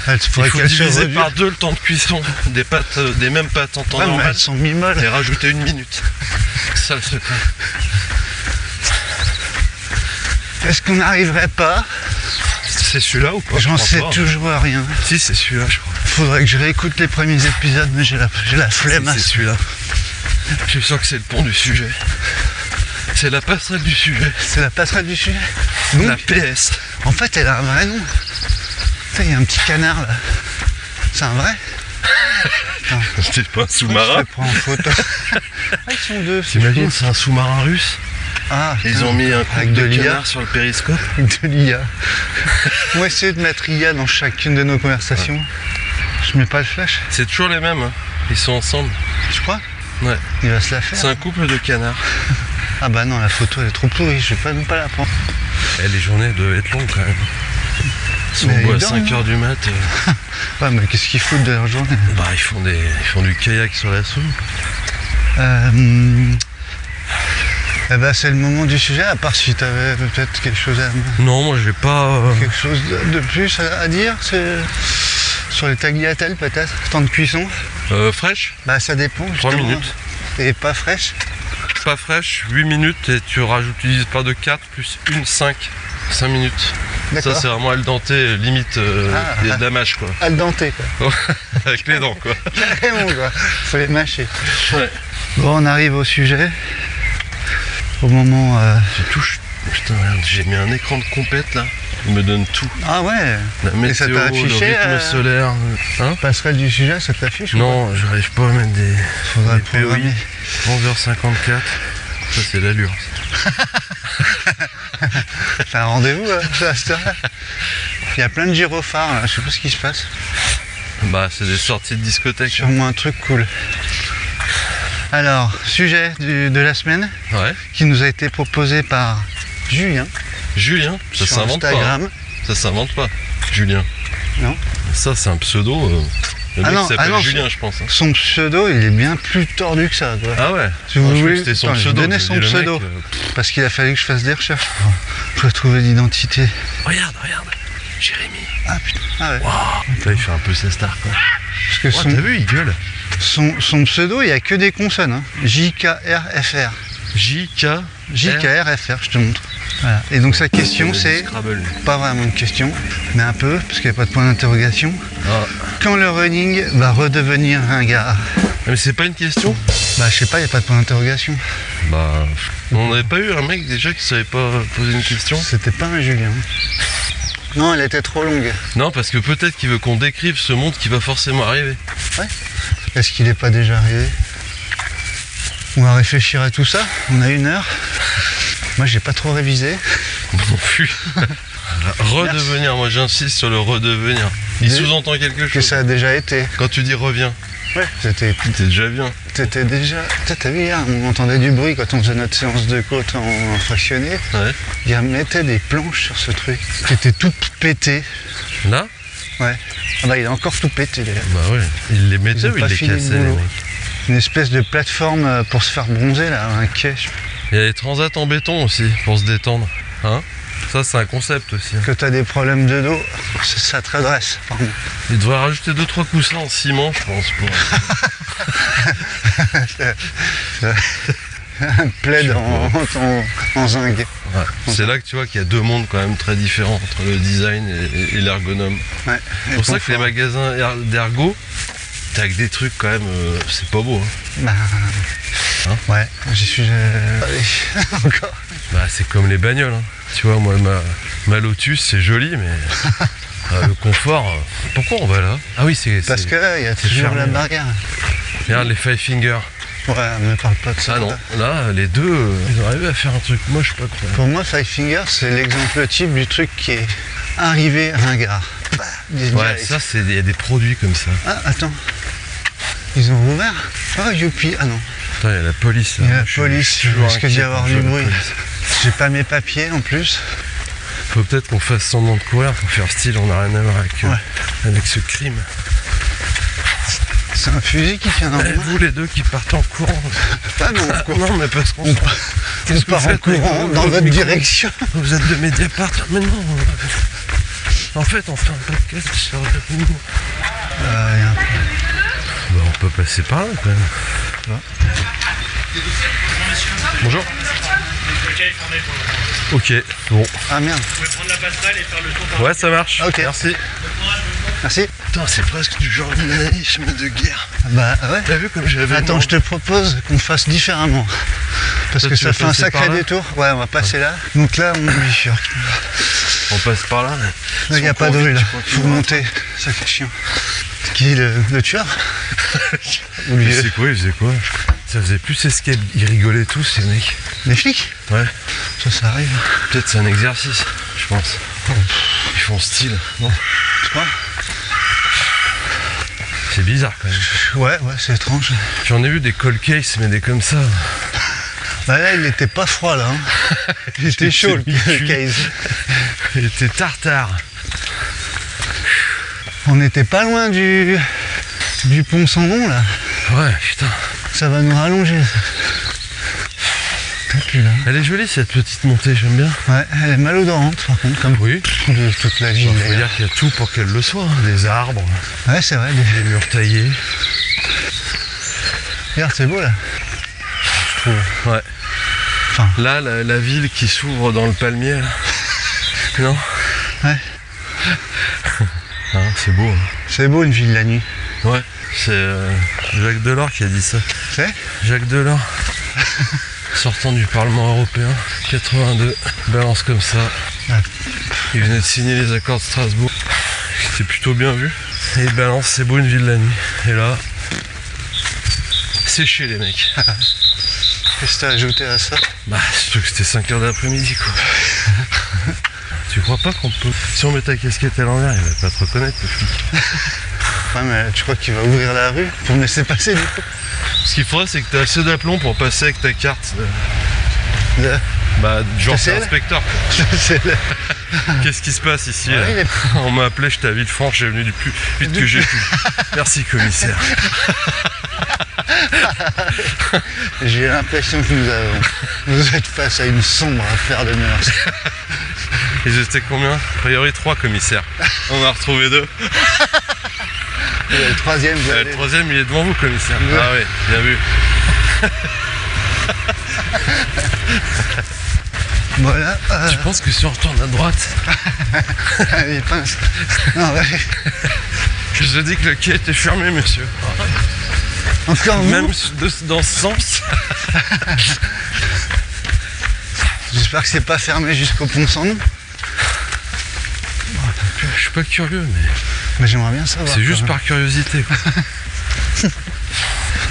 Il il faudrait faut qu'elles soient diviser reduites. par 2 le temps de cuisson des pâtes, des mêmes pâtes en temps Ouais, mais normal elles sont mi-molles. et rajouter une minute. C'est ça le secret. Est-ce qu'on n'arriverait pas? C'est celui-là ou pas? J'en Je sais crois pas. toujours rien. Si, c'est celui-là, je crois. Faudrait que je réécoute les premiers épisodes, mais j'ai la flemme. Si, c'est celui-là. Je suis sûr que c'est le pont du sujet. C'est la passerelle du sujet. C'est la passerelle du sujet. Donc, La PS. en fait, elle a un vrai nom. Tu sais, il y a un petit canard là. C'est un vrai? C'est pas un Je sous-marin. le prends en photo. Ah, ils sont deux. c'est T'imagines, cool. c'est un sous-marin russe. Ah, Ils ont mis un couple avec de de l'IA. canards sur le périscope. De l'IA. On va essayer de mettre IA dans chacune de nos conversations. Je mets pas le flash, C'est toujours les mêmes. Hein. Ils sont ensemble. tu crois? Ouais. Il va se la faire. C'est un couple de canards. Ah bah non, la photo elle est trop pourrie, je vais pas la prendre. Eh, les journées doivent être longues quand même. Ils sont Mais au bout à ils dorment, 5h du mat. Ouais, mais qu'est-ce qu'ils foutent de leur journée? Bah, ils font du kayak sur la Somme. Eh ben, c'est le moment du sujet, à part si tu avais peut-être quelque chose Non, moi j'ai pas. quelque chose de plus à dire, c'est sur les tagliatelles peut-être, temps de cuisson. Fraîche, Bah ça dépend. 3 justement. minutes. Et pas fraîche. Pas fraîche, 8 minutes et tu rajoutes, tu divises par de 4 plus 1, 5 minutes. Ça D'accord. c'est vraiment al dente, limite il y a de la mâche quoi. Al dente quoi. Avec les dents quoi. Carrément quoi. Faut les mâcher. Ouais. Bon, on arrive au sujet. Au moment. Je touche. Putain, regarde, j'ai mis un écran de compète là. Il me donne tout. Ah ouais. La Et ça météo, t'a le affiché, rythme solaire. Hein? Passerelle du sujet, ça t'affiche ou Non, j'arrive pas à mettre des. Faudra des le programmer. 11h54. Ça c'est l'allure. T'as un rendez-vous à cette heure-là. Il y a plein de gyrophares là, je sais pas ce qui se passe. Bah c'est des sorties de discothèque. Sûrement un truc cool. Alors, sujet de la semaine Ouais. qui nous a été proposé par Julien Julien, ça sur s'invente pas. Instagram. Ça s'invente pas. Julien. Non. Ça c'est un pseudo. Le Ah mec non, s'appelle ah non, Julien je pense. Hein. Son pseudo, il est bien plus tordu que ça, quoi. Ah ouais. Si vous je croyais voulez, que c'était son attends, je vais pseudo. donner je son dis, le pseudo. mec, Parce qu'il a fallu que je fasse des recherches pour trouver l'identité. Regarde. Jérémy. Ah putain, ah ouais. Là il fait un peu sa star quoi. Parce que Oh, t'as vu, il gueule. son pseudo, il n'y a que des consonnes. Hein. JKRFR. JK. JKRFR, je te montre. Voilà. Et donc sa question, c'est Scrabble. pas vraiment une question, mais un peu, parce qu'il n'y a pas de point d'interrogation. Ah. Quand le running va redevenir ringard? Mais c'est pas une question. Bah je sais pas, il n'y a pas de point d'interrogation. Bah. On n'avait pas eu un mec déjà qui savait pas poser une question. C'était pas un Julien. Non, elle était trop longue. Non, parce que peut-être qu'il veut qu'on décrive ce monde qui va forcément arriver. Est-ce qu'il n'est pas déjà arrivé? On va réfléchir à tout ça. On a 1 heure. Moi, j'ai pas trop révisé. Mon fût. Redevenir, moi j'insiste sur le redevenir. Il Mais- sous-entend quelque Que chose. ça a déjà été. Quand tu dis reviens, Ouais. T'étais déjà bien. déjà. T'as vu hier, on entendait du bruit quand on faisait notre séance de côte en fractionné. Ouais. Il mettait des planches sur ce truc. T'étais tout pété. Là? Ouais. Ah bah il a encore tout pété d'ailleurs. Bah ouais. Il les Ils mettait ont ou il pas les fini le cassait les boulot. mecs? Une espèce de plateforme pour se faire bronzer là, un quai. Il y a les transats en béton aussi pour se détendre. Hein? Ça c'est un concept aussi. Que t'as des problèmes de dos, ça te redresse. Pardon. Il devrait rajouter 2-3 coussins en ciment, je pense. Un plaid en zinc. Ouais. C'est là que tu vois qu'il y a deux mondes quand même très différents entre le design et l'ergonome. Ouais. C'est pour ça que les magasins d'ergo, t'as que des trucs quand même, c'est pas beau. Hein. Bah, Hein ouais, j'y suis allé. Encore. Bah c'est comme les bagnoles. Hein. Tu vois, moi ma Lotus c'est joli, mais le confort. Pourquoi on va là? Ah oui, c'est. Parce que là, il y a toujours fermé, la là. barrière. Regarde les Five Fingers. Ouais, me parle pas de ça. Ah non, là les deux, ils ont arrivé à faire un truc moche pas quoi. Pour moi, Five Fingers, c'est l'exemple type du truc qui est arrivé ringard. Bah, Ouais, ça c'est il y a des produits comme ça. Ah, attends. Ils ont rouvert. Oh, youpi. Ah non. Putain, il y a la police là. Il y a la Je suis police. toujours Risque d'y inquiet avoir quand je du vois la bruit. police. J'ai pas mes papiers en plus. Faut peut-être qu'on fasse semblant de courir pour faire style, on n'a rien à voir avec ce crime. C'est un fusil qui tient dans Eh, le main. vous les deux qui partez en courant. Pas non, Non mais parce qu'on on qu'est-ce que part vous en faites avec courant votre dans votre micro direction. Vous êtes de Mediapart. Mais non. En fait on fait un podcast sur le film. Bah, on peut passer par là quand même. Ouais. Bonjour. Ok, bon. Ah merde. Vous pouvez prendre la passerelle et faire le tour par Ouais, ça marche. Ok. Merci. Merci. Putain, c'est presque du journalisme de guerre. Bah ouais. T'as vu comme j'avais. Attends, je te propose qu'on fasse différemment. Parce Toi, que tu ça vas fait un passer par sacré là détour. Ouais, on va passer là. Donc là, on bifurque. On passe par là. Là, il n'y a pas de rue là. Faut monter. Ça fait chiant. Qui est le tueur? Ou lui? Il faisait quoi? Il faisait quoi? Ça faisait plus escape. Ils rigolaient tous ces mecs. Les flics? Ouais. Ça arrive. Peut-être c'est un exercice, je pense. Ils font style, non? Tu crois? C'est bizarre quand même. Ouais, c'est étrange. J'en ai vu des cold cases, mais des comme ça. Bah là, il était pas froid là. Hein. Il était chaud le mi-cuit. case. Il était tartare. On n'était pas loin du pont sans nom là. Ouais, putain. Ça va nous rallonger. Ça. T'as plus là. Elle est jolie cette petite montée, j'aime bien. Ouais, elle est malodorante par contre, comme Oui. de toute la ville. Il faut d'ailleurs. dire qu'il y a tout pour qu'elle le soit. Hein. Des arbres, Ouais, c'est vrai. des murs taillés. Regarde, c'est beau là. Je trouve. Ouais. Enfin. Là, la ville qui s'ouvre dans le palmier. Là. Non? Ouais. Hein, c'est beau. Hein. C'est beau une ville la nuit. Ouais. C'est Jacques Delors qui a dit ça. C'est? Jacques Delors. Sortant du Parlement européen, 82, balance comme ça. Ouais. Il venait de signer les accords de Strasbourg. C'était plutôt bien vu. Et il balance, c'est beau une ville la nuit. Et là, séché les mecs. Qu'est-ce que t'as ajouté à ça? Bah, surtout que c'était 5h de l'après-midi quoi. Tu crois pas qu'on peut. Si on met ta casquette à l'envers, il va pas te reconnaître le flic. Ouais, mais tu crois qu'il va ouvrir la rue pour me laisser passer du coup? Ce qu'il faudrait, c'est que tu as assez d'aplomb pour passer avec ta carte. Le- Bah, genre c'est TCL? inspecteur quoi. C'est le- Qu'est-ce qui se passe ici Ouais, là il est- On m'a appelé, j'étais à Villefranche, j'ai venu du plus vite que j'ai pu. Merci commissaire. J'ai l'impression que vous êtes face à une sombre affaire de mœurs. Ils étaient combien? A priori 3 commissaires. On en a retrouvé 2. Et le troisième, vous Le allez... troisième il est devant vous commissaire. Ouais. Ah oui, bien vu. Voilà. Tu penses que si on retourne à droite, Les pinces. Non, ouais. je vous ai dit que le quai était fermé monsieur. Encore vous? Même dans ce sens. J'espère que c'est pas fermé jusqu'au pont sans nom. Je suis pas curieux mais Mais j'aimerais bien savoir. c'est juste quand même. par curiosité quoi.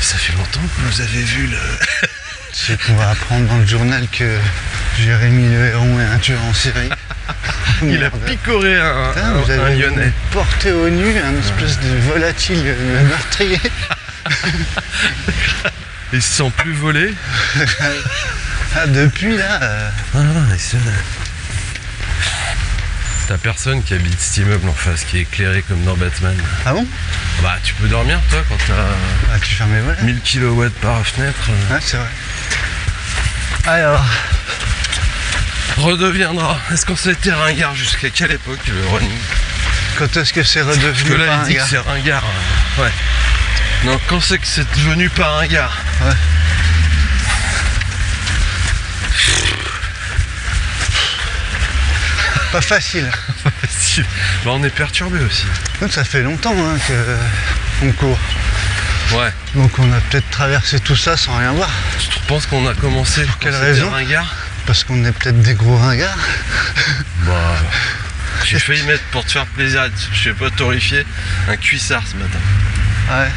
Ça fait longtemps que vous avez vu le... C'est qu'on va apprendre dans le journal que Jérémy Le Héron est un tueur en série. Il a Merde. picoré Putain, vous un avez Lyonnais. porté au nu un espèce de volatile meurtrier. Il se sent plus volé. Ah, depuis là, Ah non, mais c'est... T'as personne qui habite cet immeuble en face, qui est éclairé comme dans Batman. Ah bon? Bah tu peux dormir toi quand t'as Ah, tu fermes les volets? 1000 kW par fenêtre. Ouais, c'est vrai. Alors, Redeviendra. Est-ce qu'on s'était ringard jusqu'à quelle époque le running? quand est-ce que c'est Parce redevenu que là pas il un dit que gars? c'est ringard. Ouais. Non, quand c'est que c'est devenu pas ringard? Ouais. Pas facile. Si. Bah on est perturbé aussi. Nous, ça fait longtemps hein, qu'on court. Ouais. Donc on a peut-être traversé tout ça sans rien voir. Je pense qu'on a commencé pour quelle raison? ringard. Parce qu'on est peut-être des gros ringards. Bah. J'ai failli mettre pour te faire plaisir, je sais pas t'horrifier, un cuissard ce matin. Ouais,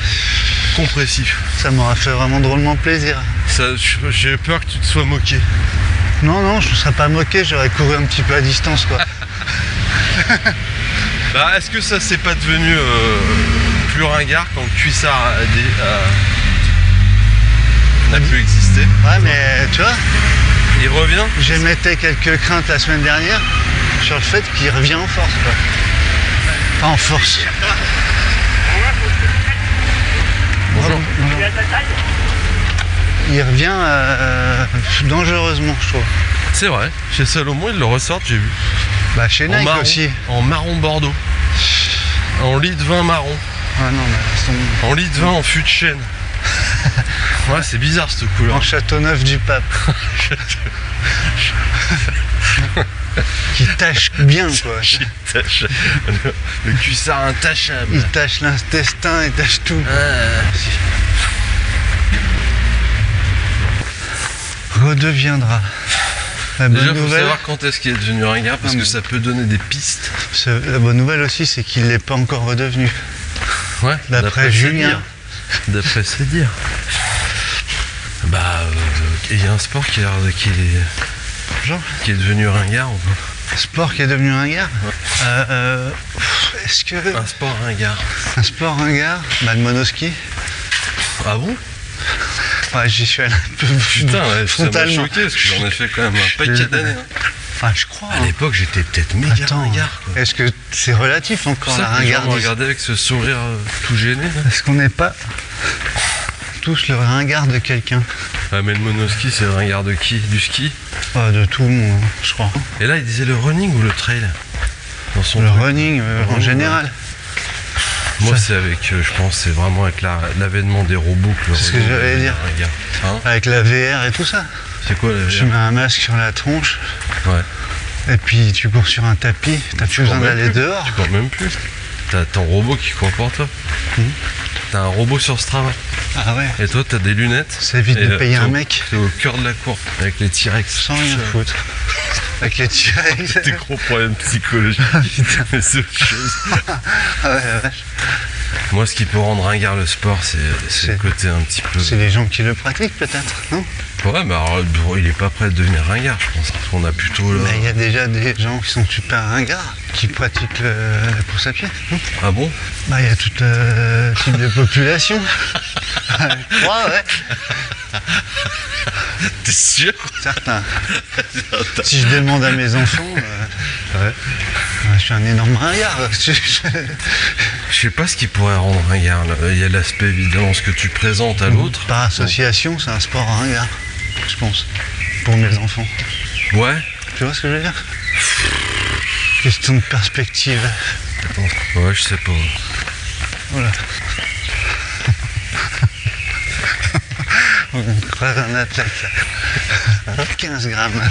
Compressif. ça m'aurait fait vraiment drôlement plaisir. Ça, j'ai peur que tu te sois moqué. Non, non, je ne serais pas moqué, j'aurais couru un petit peu à distance quoi. Bah, est-ce que ça c'est pas devenu plus ringard quand le cuissard n'a plus existé? Ouais, mais tu vois, Il revient? j'émettais quelques craintes la semaine dernière sur le fait qu'il revient en force quoi. Pas en force. Bonjour. Il revient dangereusement, je trouve. C'est vrai, chez Salomon ils le ressortent, j'ai vu. Bah chez Nike marron, aussi. en marron bordeaux. En lit de vin marron. Ah non, mais elles sont En lit de vin en fût de chêne. Ouais, c'est bizarre cette couleur. en Châteauneuf du Pape. Qui tâche bien quoi. Le cuissard intachable. Il tâche l'intestin, il tâche tout. Redeviendra. La bonne Déjà, faut nouvelle, savoir quand est-ce qu'il est devenu ringard parce Non, que mais- ça peut donner des pistes. la bonne nouvelle aussi, c'est qu'il n'est pas encore redevenu. Ouais, D'après ses Julien. dires. D'après ses dires. Bah, il y a un sport Genre, qui est devenu ringard ou pas? sport qui est devenu ringard. Est-ce que Un sport ringard. un sport ringard, bah, le monoski. Ah bon? Ouais, j'y suis allé un peu Putain, ouais, ça m'a frontalement. choqué parce que j'en ai fait quand même un paquet d'années. Hein. Enfin, je crois. À hein. l'époque, j'étais peut-être méga Attends, ringard. Quoi. est-ce que c'est relatif C'est encore pour la ça que les gens me ringardise? regardaient avec ce sourire tout gêné. Là. Est-ce qu'on n'est pas tous le ringard de quelqu'un? Ah, mais le monoski, c'est le ringard de qui? Du ski? De tout le monde, je crois. Et là, il disait le running ou le trail dans son Le truc. running en général. Moi, Ça- c'est avec, je pense, c'est vraiment avec l'avènement des robots que le C'est ce que running j'allais devient dire. ringard. Hein? Avec la VR et tout ça. C'est quoi la Tu VR? mets un masque sur la tronche Ouais. et puis tu cours sur un tapis. T'as plus besoin cours même d'aller plus. dehors. Tu cours même plus. T'as ton robot qui court pour toi. T'as un robot sur Strava. Ah ouais. Et toi, t'as des lunettes. Ça évite Et, de payer t'es un au- mec T'es au cœur de la course avec les T-Rex. sans rien foutre. Avec les T-Rex. Des gros problèmes psychologiques. Mais c'est autre chose. Ah ouais, la vache. Moi, ce qui peut rendre ringard le sport, c'est le C'est- côté un petit peu. C'est les gens qui le pratiquent peut-être, non? Ouais, mais alors, bon, il est pas prêt de devenir ringard, je pense. Parce qu'on a plutôt là. Mais il y a déjà des gens qui sont super ringards qui pratiquent la course à pied. Non, Ah bon? bah, il y a tout type de population. Je crois, ouais. T'es sûr? Certains. Si je demande à mes enfants, je suis un énorme ringard. Je sais pas ce qui pourrait rendre ringard. Là. Il y a l'aspect évidemment ce que tu présentes à l'autre. Par association, c'est un sport ringard, je pense, pour mes enfants. Ouais. Tu vois ce que je veux dire? Question de perspective. Attends. Ouais, je sais pas. Voilà. On croise un athlète là. 15 grammes.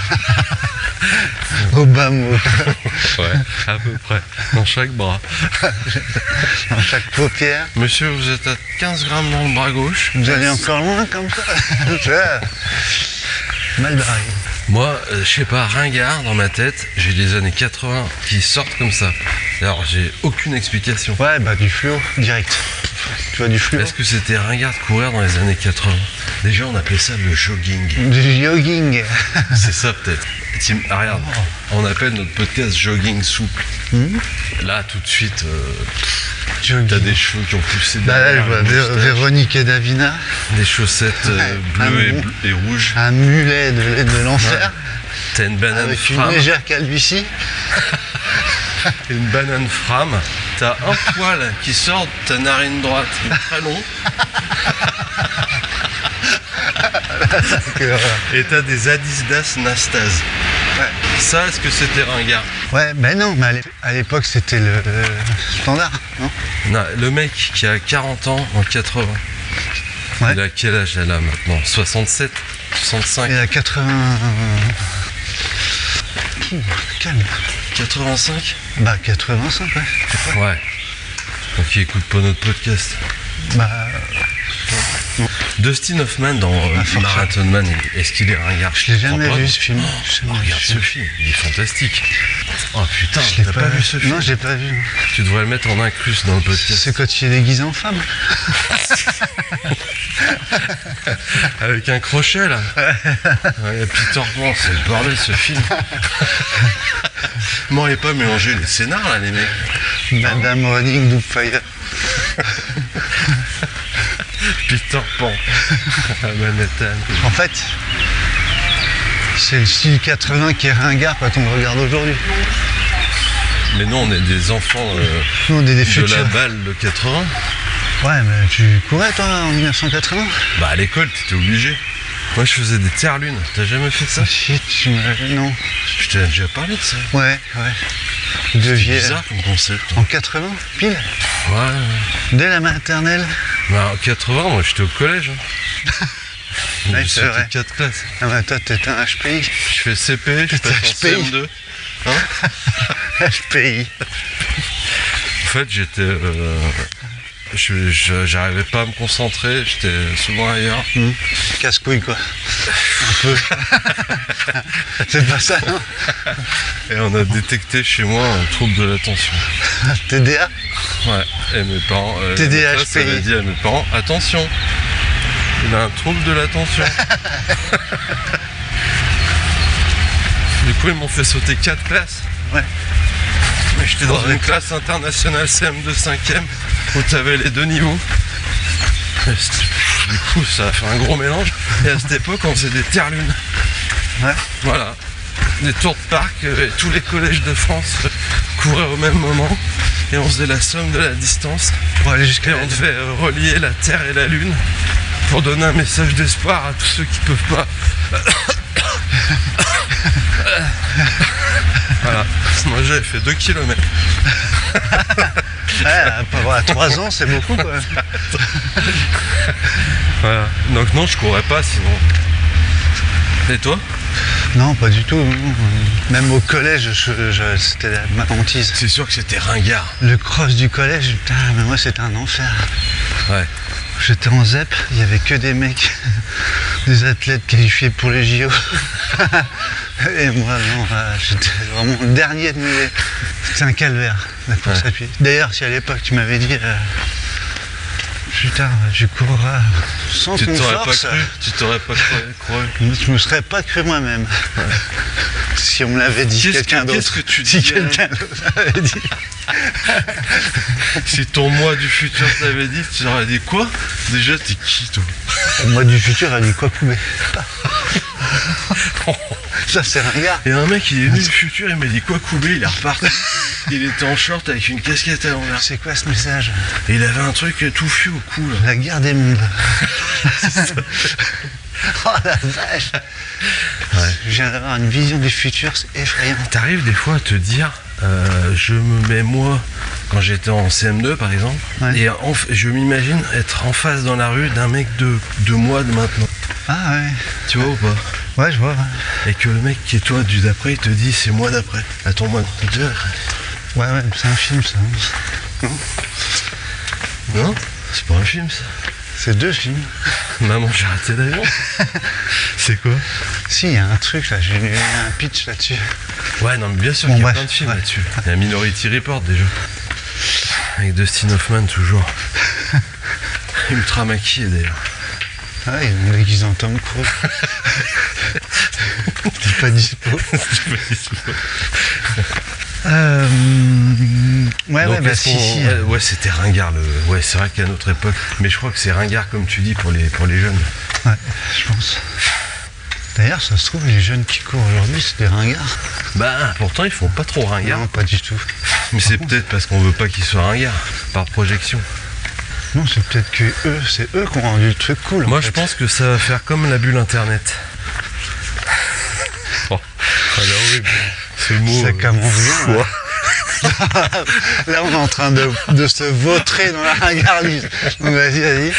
Au bas mot. Ouais, à peu près. Dans chaque bras. Dans chaque paupière. Monsieur, vous êtes à 15 grammes dans le bras gauche. Vous allez encore loin comme ça. Tu vois, mal barré. Moi, je sais pas, ringard dans ma tête, j'ai des années 80 qui sortent comme ça. Alors, j'ai aucune explication. Ouais, bah du fluo, direct. Tu vois, du fluo. Est-ce que c'était ringard de courir dans les années 80? Déjà, on appelait ça le jogging. Du jogging. C'est ça, peut-être. Regarde, on appelle notre podcast jogging souple. Là, tout de suite, Jogging. t'as des cheveux qui ont poussé Bah là, je derrière, vois une moustache, Véronique et Davina, des chaussettes bleues et rouges. un mulet de l'enfer, T'as une banane avec une frame. légère calvitie. une banane frame, t'as un poil qui sort de ta narine droite, mais très long, et t'as des Adidas Nastase. Ouais. Ça, est-ce que c'était ringard? Ouais, ben non, mais à l'époque c'était le standard, non? Non, le mec qui a 40 ans en 80, Ouais. il a quel âge là maintenant? 67, 65, Il a 80... calme. 85? Bah 85, ouais. Ouais. Donc il écoute pas notre podcast. Bah... Dustin Hoffman dans forcément. Marathon Man, est-ce qu'il est ringard? Je l'ai jamais Crois pas, vu non. ce film. Oh, regarde ce film, il est fantastique. Oh putain, Je l'ai t'as pas vu ce film? Non, j'ai pas vu. Tu devrais le mettre en inclus dans le podcast. C'est quand il est déguisé en femme. Avec un crochet là. Ouais, Peter Pan, c'est le bordel ce film. M'auriez pas mélangé les scénars là les mecs. Madame Running Doubtfire. Peter Pan à Manhattan. En fait, c'est le style 80 qui est ringard quand on le regarde aujourd'hui. Mais nous on est des enfants Nous, on est des de la futurs. balle de 80. Ouais, mais tu courais toi en 1980? Bah à l'école t'étais obligé. Moi je faisais des terre-lunes. T'as jamais fait ça? Ah shit, non. Je t'ai déjà parlé de ça. Ouais. Vous C'est deviez... bizarre comme concept. En 80, pile? Ouais. Dès la maternelle? Bah, en 80, moi j'étais au collège. Hein. Ouais, J'ai c'est sauté vrai. 4 classes. Ah bah toi, t'étais un HPI. Je fais CP, je T'étais passe en HPI. CM2. HPI. En fait, j'étais. J'arrivais pas à me concentrer, j'étais souvent ailleurs. Casse-couille, quoi. Un peu. C'est pas ça, non? Et on a détecté chez moi un trouble de l'attention. TDA? Ouais. Et mes parents. TDAH, ça avait dit à mes parents attention, il a un trouble de l'attention. Du coup, ils m'ont fait sauter 4 classes. Ouais. Mais j'étais dans une classe internationale CM2 5e où tu avais les deux niveaux. Et du coup, ça a fait un gros mélange. Et à cette époque, on faisait des terre-lunes. Ouais. Voilà. Des tours de parc, et tous les collèges de France couraient au même moment. Et on faisait la somme de la distance. Pour aller Et jusqu'à... on devait relier la Terre et la Lune pour donner un message d'espoir à tous ceux qui peuvent pas. Voilà. Moi j'avais fait 2 km. Ouais, à 3 ans, c'est beaucoup, quoi. Voilà. Donc non, je courais pas sinon. Et toi? Non, pas du tout. Non. Même au collège, c'était ma hantise. C'est sûr que c'était ringard. Le cross du collège, putain, mais moi, c'était un enfer. Ouais. J'étais en ZEP, il n'y avait que des mecs, des athlètes qualifiés pour les JO. Et moi, non, j'étais vraiment le dernier de mes... C'était un calvaire, la course à pied. D'ailleurs, si à l'époque, tu m'avais dit... Putain, je courras sans Tu qu'on t'aurais pas force. cru. Tu t'aurais pas cru. Je me serais pas cru moi-même. Si on me l'avait dit, quelqu'un d'autre. Qu'est-ce que tu Si dirais quelqu'un d'autre m'avait dit. Si ton moi du futur t'avait dit, tu aurais dit quoi? Déjà, t'es qui toi? Moi du futur, elle dit quoi couper. Ça, c'est ringard. Et un mec, il est venu du futur, il m'a dit quoi couper, il est reparti. Il était en short avec une casquette à l'envers. C'est quoi ce message? Et il avait un truc touffu au cou là. La guerre des mondes. Oh la vache. Ouais. Je viens d'avoir une vision du futur, c'est effrayant. T'arrives des fois à te dire, je me mets moi, quand j'étais en CM2 par exemple, Ouais. et je m'imagine être en face dans la rue d'un mec de moi de maintenant. Ah ouais. Tu vois ou pas? Ouais, je vois. Ouais, Et que le mec qui est toi du d'après, il te dit c'est moi d'après. À ton moi. ouais, c'est un film ça. Non? C'est pas un film ça. C'est 2 films. Maman, j'ai raté l'avion. C'est quoi? Si, il y a un truc là, j'ai lu un pitch là-dessus. Ouais, non, mais bien sûr Bon, qu'il y a bref, plein de films ouais. là-dessus. Il y a Minority Report déjà. Avec Dustin Hoffman toujours. Ultra maquillé d'ailleurs. Ah, il est déguisé en Tom Cruise. T'es pas dispo. Ouais, Donc, ouais, bah est-ce si, qu'on- si. Ouais, c'était ringard. Ouais, c'est vrai qu'à notre époque. Mais je crois que c'est ringard comme tu dis pour les jeunes. Ouais, je pense. D'ailleurs, ça se trouve, les jeunes qui courent aujourd'hui, c'est des ringards. Bah, pourtant, ils font pas trop ringard. Non, pas du tout. Mais c'est peut-être parce qu'on veut pas qu'ils soient ringards, par projection. Non, c'est peut-être que c'est eux qui ont rendu le truc cool. Moi, en je fait. pense que ça va faire comme la bulle internet. Oh, c'est horrible. Ce mot. Ça commence bien. fou, Là. Là, on est en train de se vautrer dans la ringardise. Donc, vas-y.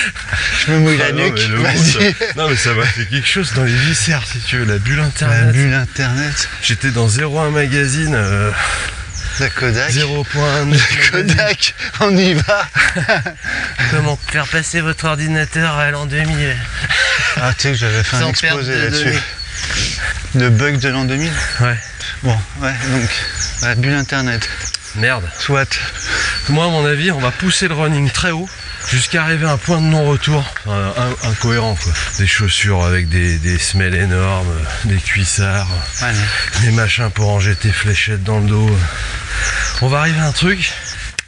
Je me mouille la non, nuque. mais le mot, Vas-y. non, mais ça m'a fait quelque chose dans les viscères, si tu veux. La bulle internet. La bulle internet. J'étais dans 01 magazine. La Kodak. 0.1. Kodak, on y va. Comment faire passer votre ordinateur à l'an 2000 Ah, tu sais que j'avais fait un sans perte exposé de là-dessus. données. Le bug de l'an 2000. Ouais. Bon, ouais, donc, la bulle internet. Merde. Soit. Moi, à mon avis, on va pousser le running très haut jusqu'à arriver à un point de non-retour incohérent, quoi. Des chaussures avec des semelles énormes, des cuissards, Ouais, des machins pour ranger tes fléchettes dans le dos. On va arriver à un truc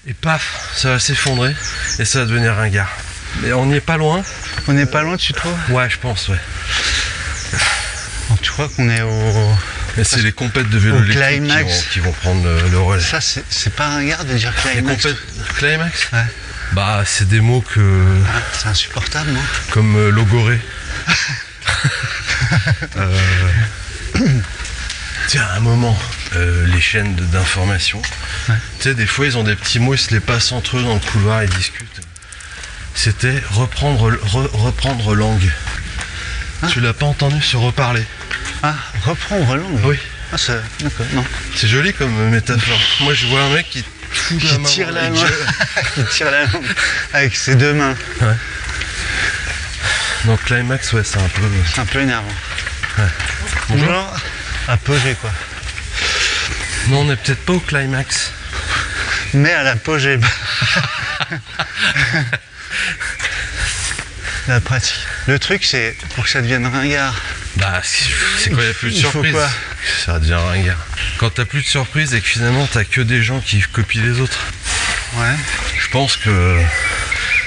et paf, ça va s'effondrer et ça va devenir ringard. Mais on n'y est pas loin. on n'est pas loin, tu trouves? Ouais, je pense, ouais. Donc, tu crois qu'on est au. Mais c'est les compètes de vélo Au électrique climax. qui vont prendre le relais. Ça, c'est pas ringard de dire Les climax. compètes climax. Ouais. Bah, c'est des mots que Ah, c'est insupportable, non? comme logoré. Tiens, à un moment, les chaînes d'information, Ouais. tu sais, des fois ils ont des petits mots, ils se les passent entre eux dans le couloir, ils discutent. C'était reprendre langue. Hein? Tu l'as pas entendu se reparler? Ah, reprendre langue. Oui. Ah, ça. D'accord, non. C'est joli comme métaphore. Moi je vois un mec qui fout Qui la main tire dans la la main. gueule. Il tire la langue avec ses deux mains. Donc climax, ouais, c'est un peu. C'est un peu énervant. Bonjour. Genre, apogée, quoi. Non, on n'est peut-être pas au climax. Mais à l'apogée. La pratique. Le truc, c'est pour que ça devienne ringard. Bah, c'est quand il n'y a plus de Il faut surprise. quoi? Ça devient ringard. Quand t'as plus de surprise et que finalement t'as que des gens qui copient les autres. Ouais. Je pense que.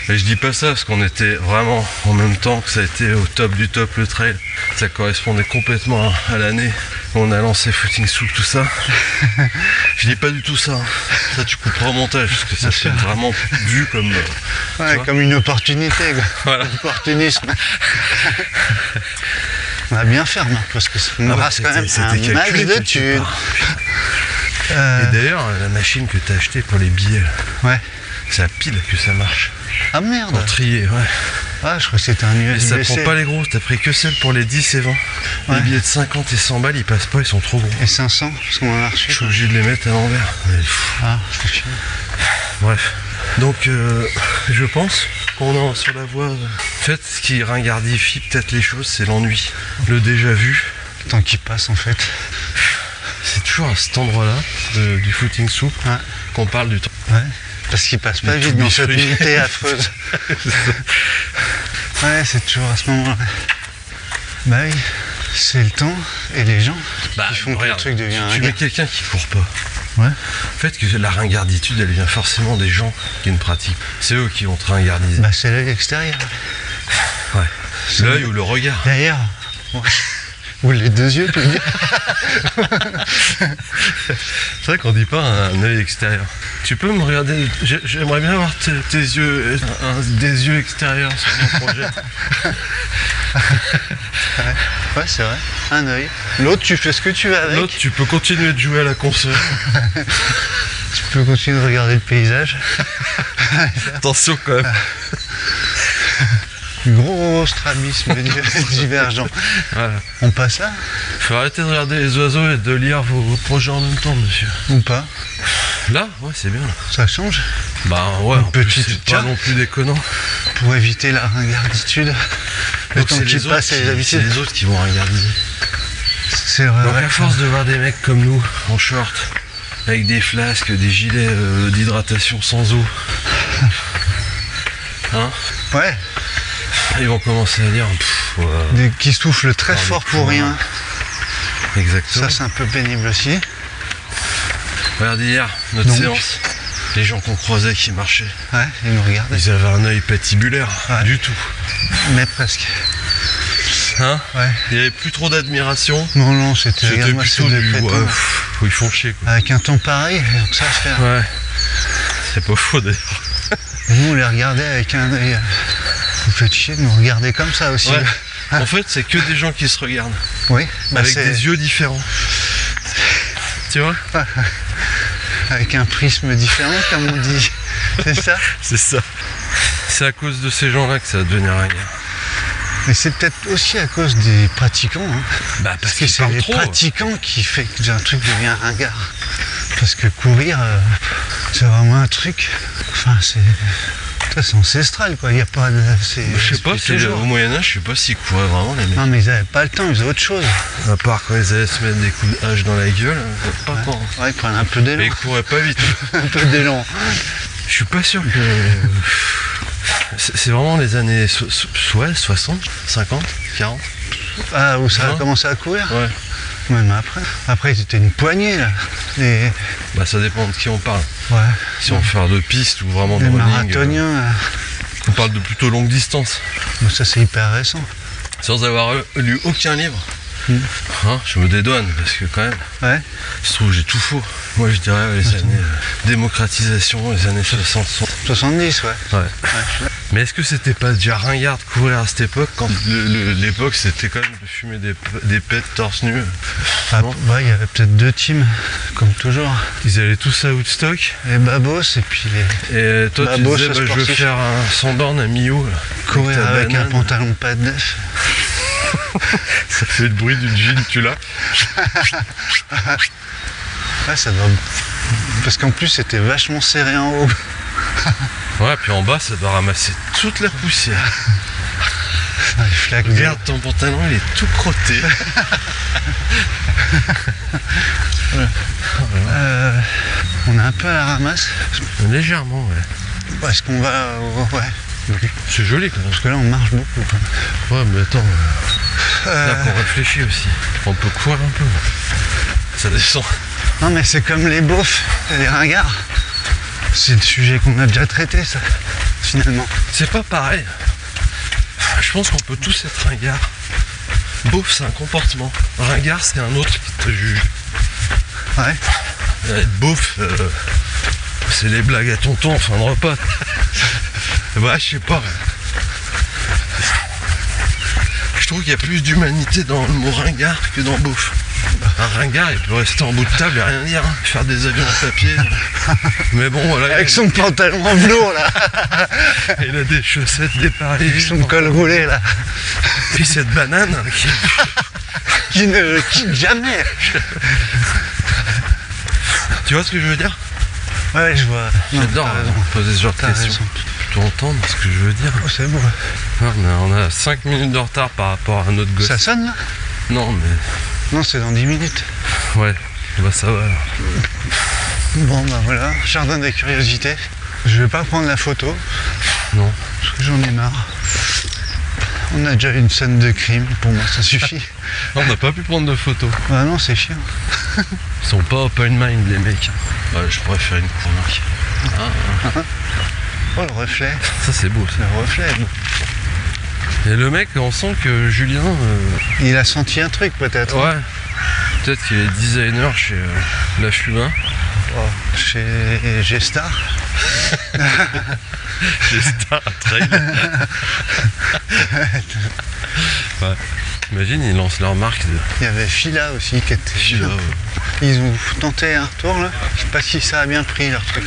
Et je dis pas ça parce qu'on était vraiment en même temps que ça a été au top du top le trail. Ça correspondait complètement à l'année où on a lancé Footing Soup, tout ça. Je dis pas du tout ça. Ça tu couperas au montage parce que ça s'est vraiment vu comme. Ouais, vois comme une opportunité, quoi. Voilà. Opportunisme. On va bien faire, Marc, parce que ça nous rase quand même c'était un max calculé de quelque thunes. part. Et d'ailleurs, la machine que t'as achetée pour les billets, là, Ouais. c'est à pile que ça marche. Ah merde. Pour trier, ouais. Ah, je crois que c'était un Et ça USB-C. prend pas les gros, t'as pris que celle pour les 10 et 20. Les Ouais. billets de 50 et 100 balles, ils passent pas, ils sont trop gros. Et 500, parce qu'on en a Je reçu. suis obligé de les mettre à l'envers. Mais, pff, Ah, c'est chiant. bref. Donc, je pense qu'on est sur la voie. En fait, ce qui ringardifie peut-être les choses, c'est l'ennui. Le déjà vu. Tant qu'il passe, en fait. C'est toujours à cet endroit-là, du Footing Soup, Ouais. qu'on parle du temps. Ouais. Parce qu'il passe pas Le vite to dans be cette free. unité affreuse. Ouais, c'est toujours à ce moment-là. Bah oui, c'est le temps et les gens qui font que le truc devient tu ringard. mets quelqu'un qui court pas. Ouais. En fait, que la ringarditude, elle vient forcément des gens qui ne pratiquent. C'est eux qui vont te ringardiser. Bah c'est l'œil extérieur. Ouais. L'œil ou le regard. D'ailleurs, ouais. Ou les deux yeux, tu veux dire. C'est vrai qu'on dit pas un œil extérieur. Tu peux me regarder. J'aimerais bien avoir tes yeux, des yeux extérieurs sur mon projet. Ouais, c'est vrai. Un œil. L'autre, tu fais ce que tu veux avec. L'autre, tu peux continuer de jouer à la console. Tu peux continuer de regarder le paysage. Attention quand même. Gros strabisme divergent. Voilà. On passe là Faut arrêter de regarder les oiseaux et de lire vos projets en même temps, monsieur. ou pas? Là, ouais, c'est bien. Là. Ça change Bah ouais, en plus, petite c'est pas carte. non plus déconnant. pour éviter la ringarditude. Le Donc temps c'est qui les autres passe et les c'est habitudes. les autres qui vont ringardiser. C'est vrai. Donc ouais. à force de voir des mecs comme nous, en short, avec des flasques, des gilets d'hydratation sans eau, hein, Ouais, ils vont commencer à dire ouais, qui soufflent très Dans les fort pour couloirs. rien. exactement. Ça, c'est un peu pénible aussi. Regarde hier, notre Donc. séance, les gens qu'on croisait qui marchaient, Ouais, ils nous regardent. ils avaient un œil patibulaire, Ouais. du tout. Mais presque. Hein? Ouais. Il n'y avait plus trop d'admiration. Non, c'était C'était regarde-moi ces plutôt deux du... crétins, Ouais, là. ils font chier, quoi. Avec un temps pareil, donc ça se fait. Ouais. C'est pas faux, d'ailleurs. Et nous, on les regardait avec un œil. Vous faites chier de nous regarder comme ça aussi. Ouais. En fait, c'est que des gens qui se regardent. Oui, bah avec c'est des yeux différents. Tu vois? avec un prisme différent, comme on dit. C'est ça. C'est ça. C'est à cause de ces gens-là que ça va devenir ringard. Mais c'est peut-être aussi à cause des pratiquants. Hein. Bah, Parce que qu'ils c'est parlent les trop. pratiquants qui fait que un truc devient ringard. Parce que courir, c'est vraiment un truc. Enfin, c'est ancestral, quoi. Il n'y a pas de. Je sais pas, au Moyen-Âge, je sais pas s'ils couraient vraiment, les mecs. Non, mais ils n'avaient pas le temps, ils faisaient autre chose. À part quand ils allaient se mettre des coups de hache dans la gueule, pas quand. Ouais, ils prennent un peu d'élan. Et ils couraient pas vite. Un peu d'élan. Je suis pas sûr que. C'est vraiment les années 60, 50, 40. Ah, où ça a Non. commencé à courir. Ouais. Même après. Après, c'était une poignée, là. Les, Bah ça dépend de qui on parle. ouais, Si on fait de piste ou vraiment de les running, marathoniens, là. on parle de plutôt longue distance. Bon, ça, c'est hyper récent. Sans avoir lu aucun livre. Mm. Hein, je me dédouane parce que quand même, Ouais. je trouve que j'ai tout faux. Moi je dirais les années démocratisation, les années 60. 70, ouais. Ouais. Mais est-ce que c'était pas déjà ringard de courir à cette époque quand l'époque c'était quand même de fumer des pets torse nu? Ah, Non. ouais, il y avait peut-être deux teams, comme toujours. Ils allaient tous à Woodstock Les babos et puis les et toi tu Babos, disais je veux sportifs. faire un 100 bornes à Millau. là. courir ta avec un banane. pantalon pas de neuf. Ça fait le bruit du jean, tu l'as? Ouais, ça doit. Parce qu'en plus, c'était vachement serré en haut. Ouais, puis en bas ça doit ramasser toute la poussière. Les flaques d'eau. Regarde ton pantalon, il est tout crotté. On est un peu à la ramasse. Légèrement, ouais. Est-ce qu'on va. Ouais. C'est joli quand même. Parce que là, on marche beaucoup. Quand même. Ouais, mais attends, là qu'on réfléchit aussi. On peut courir un peu. Ça descend. Non, mais c'est comme les beaufs et les ringards. C'est le sujet qu'on a déjà traité, ça, finalement. C'est pas pareil. Je pense qu'on peut tous être ringards. Beauf, c'est un comportement. Ringard, c'est un autre qui te juge. Ouais. Être beauf, c'est les blagues à tonton en fin de repas. Bah, je sais pas. Je trouve qu'il y a plus d'humanité dans le mot ringard que dans beauf. Un ringard, il peut rester en bout de table et rien dire, hein. Faire des avions en papier. Mais bon, voilà. Avec son pantalon en velours, là. Il a des chaussettes dépareillées. Avec son col roulé, là. Puis cette banane qui... Qui ne quitte jamais. Tu vois ce que je veux dire? Ouais, je vois. Non, J'adore t'as raison. poser ce genre de T'as questions. raison. Plutôt entendre ce que je veux dire. Oh, c'est beau. Non, mais on a 5 minutes de retard par rapport à notre gosse. Ça sonne, là? Non, mais... Non, c'est dans 10 minutes. Ouais, bah ça va alors. Bon, bah voilà, jardin des curiosités. Je vais pas prendre la photo, Non. parce que j'en ai marre. On a déjà une scène de crime, pour moi ça suffit. Non, on n'a pas pu prendre de photos. Bah non, c'est chiant. Ils sont pas open mind les mecs. Ouais, je pourrais faire une remarque. Oh, le reflet. Ça c'est beau ça. Le reflet. Et le mec, on sent que Julien... Il a senti un truc, peut-être. Ouais. Peut-être qu'il est designer chez La Fumain. Oh, chez G-Star. Chez Star Trail. Ouais. Imagine, ils lancent leur marque de... Il y avait Fila aussi qui était. Fila, ouais. Ils ont tenté un retour là. Je sais pas si ça a bien pris leur truc.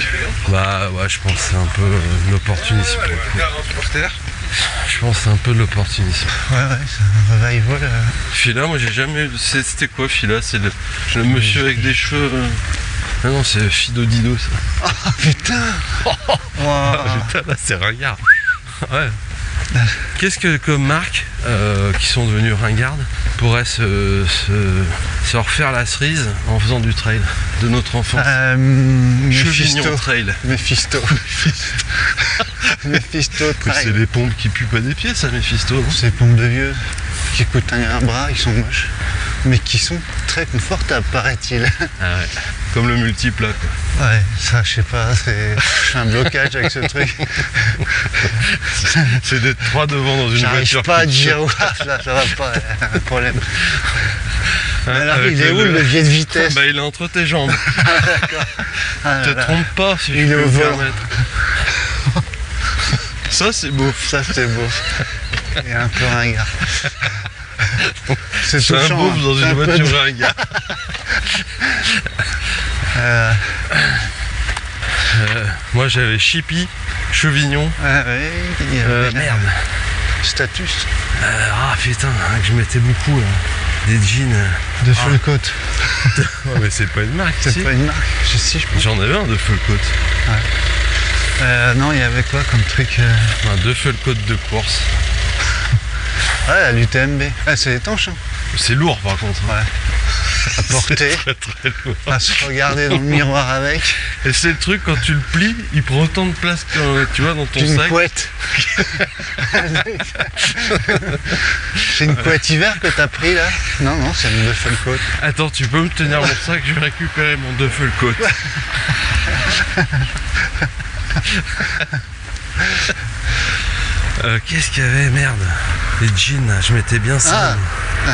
Bah ouais, je pense que c'est un peu l'opportunisme. pour le coup. Je pense que c'est un peu de l'opportunisme. Ouais, c'est un revival. Fila, moi j'ai jamais... C'était quoi Fila? C'est le monsieur avec des cheveux... Ah non, c'est Fido Dido ça. Oh putain. Wow. Putain, là c'est ringard. Ouais. Qu'est-ce que comme marques qui sont devenues ringardes pourraient se refaire la cerise en faisant du trail de notre enfance? Chevignon Mephisto. Trail. Mephisto. Mephisto Mais Trail. c'est des pompes qui puent pas des pieds ça, Mephisto, non? Ces pompes de vieux qui coûtent un bras, ils sont moches, mais qui sont très confortables, paraît-il. Ah ouais. Comme le multiplat, quoi. Ouais, ça, je sais pas, j'ai un blocage avec ce truc. C'est d'être 3 devant dans une J'arrive voiture. pas à qui dire, ouah, là, ça va pas, il y a un problème. Ouais, Alors, avec il est où le levier de vitesse? Bah, il est entre tes jambes. Ah là Te là. trompe pas, si Il je est peux au me volant. permettre. Ça, c'est beau. Ça, c'est beau. Et un peu ringard. C'est C'est un touchant, beauf hein. dans C'est une un peu voiture de- ringard. Moi, j'avais Chippy, Chevignon. ouais, il y avait Merde. Status Ah putain, hein, que je mettais beaucoup là. Des jeans. de full coat. Ouais, mais c'est pas une marque, C'est si. pas une marque, si je pense. J'en avais un de full coat. Non, il y avait quoi comme truc Un de full coat de course. Ouais, à l'UTMB. Ah, c'est étanche, hein. C'est lourd par contre. Ouais. À porter, C'est très très lourd. à se regarder dans le miroir avec. Et c'est le truc, quand tu le plies, il prend autant de place que tu vois dans ton Une sac. couette. C'est une couette hiver que t'as pris là? Non, non, c'est une duffel coat. Attends, tu peux me tenir mon sac, je vais récupérer mon duffel coat. Qu'est-ce qu'il y avait, merde? Les jeans, là, je mettais bien ça. ouais.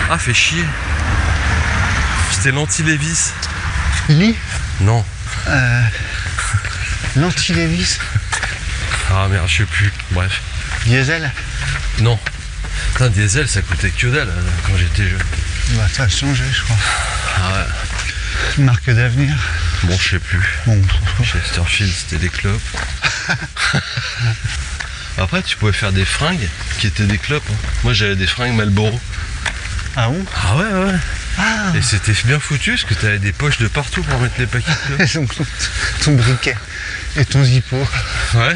Ah, fait chier. C'était l'anti-Lévis. Lit, Non. l'anti-Lévis, Ah merde, je sais plus. Bref. diesel. Non. Putain, diesel, ça coûtait que dalle quand j'étais jeune. Bah, ça a changé, je crois. Ah ouais. Une marque d'avenir. Bon, je sais plus. Bon, Chesterfield, c'était des clopes. Après, tu pouvais faire des fringues qui étaient des clopes. Hein. Moi, j'avais des fringues Marlboro. ah bon? Ah ouais, ouais. Ah, Et c'était bien foutu parce que t'avais des poches de partout pour mettre les paquets de clopes. ton briquet et ton zippo. Ouais.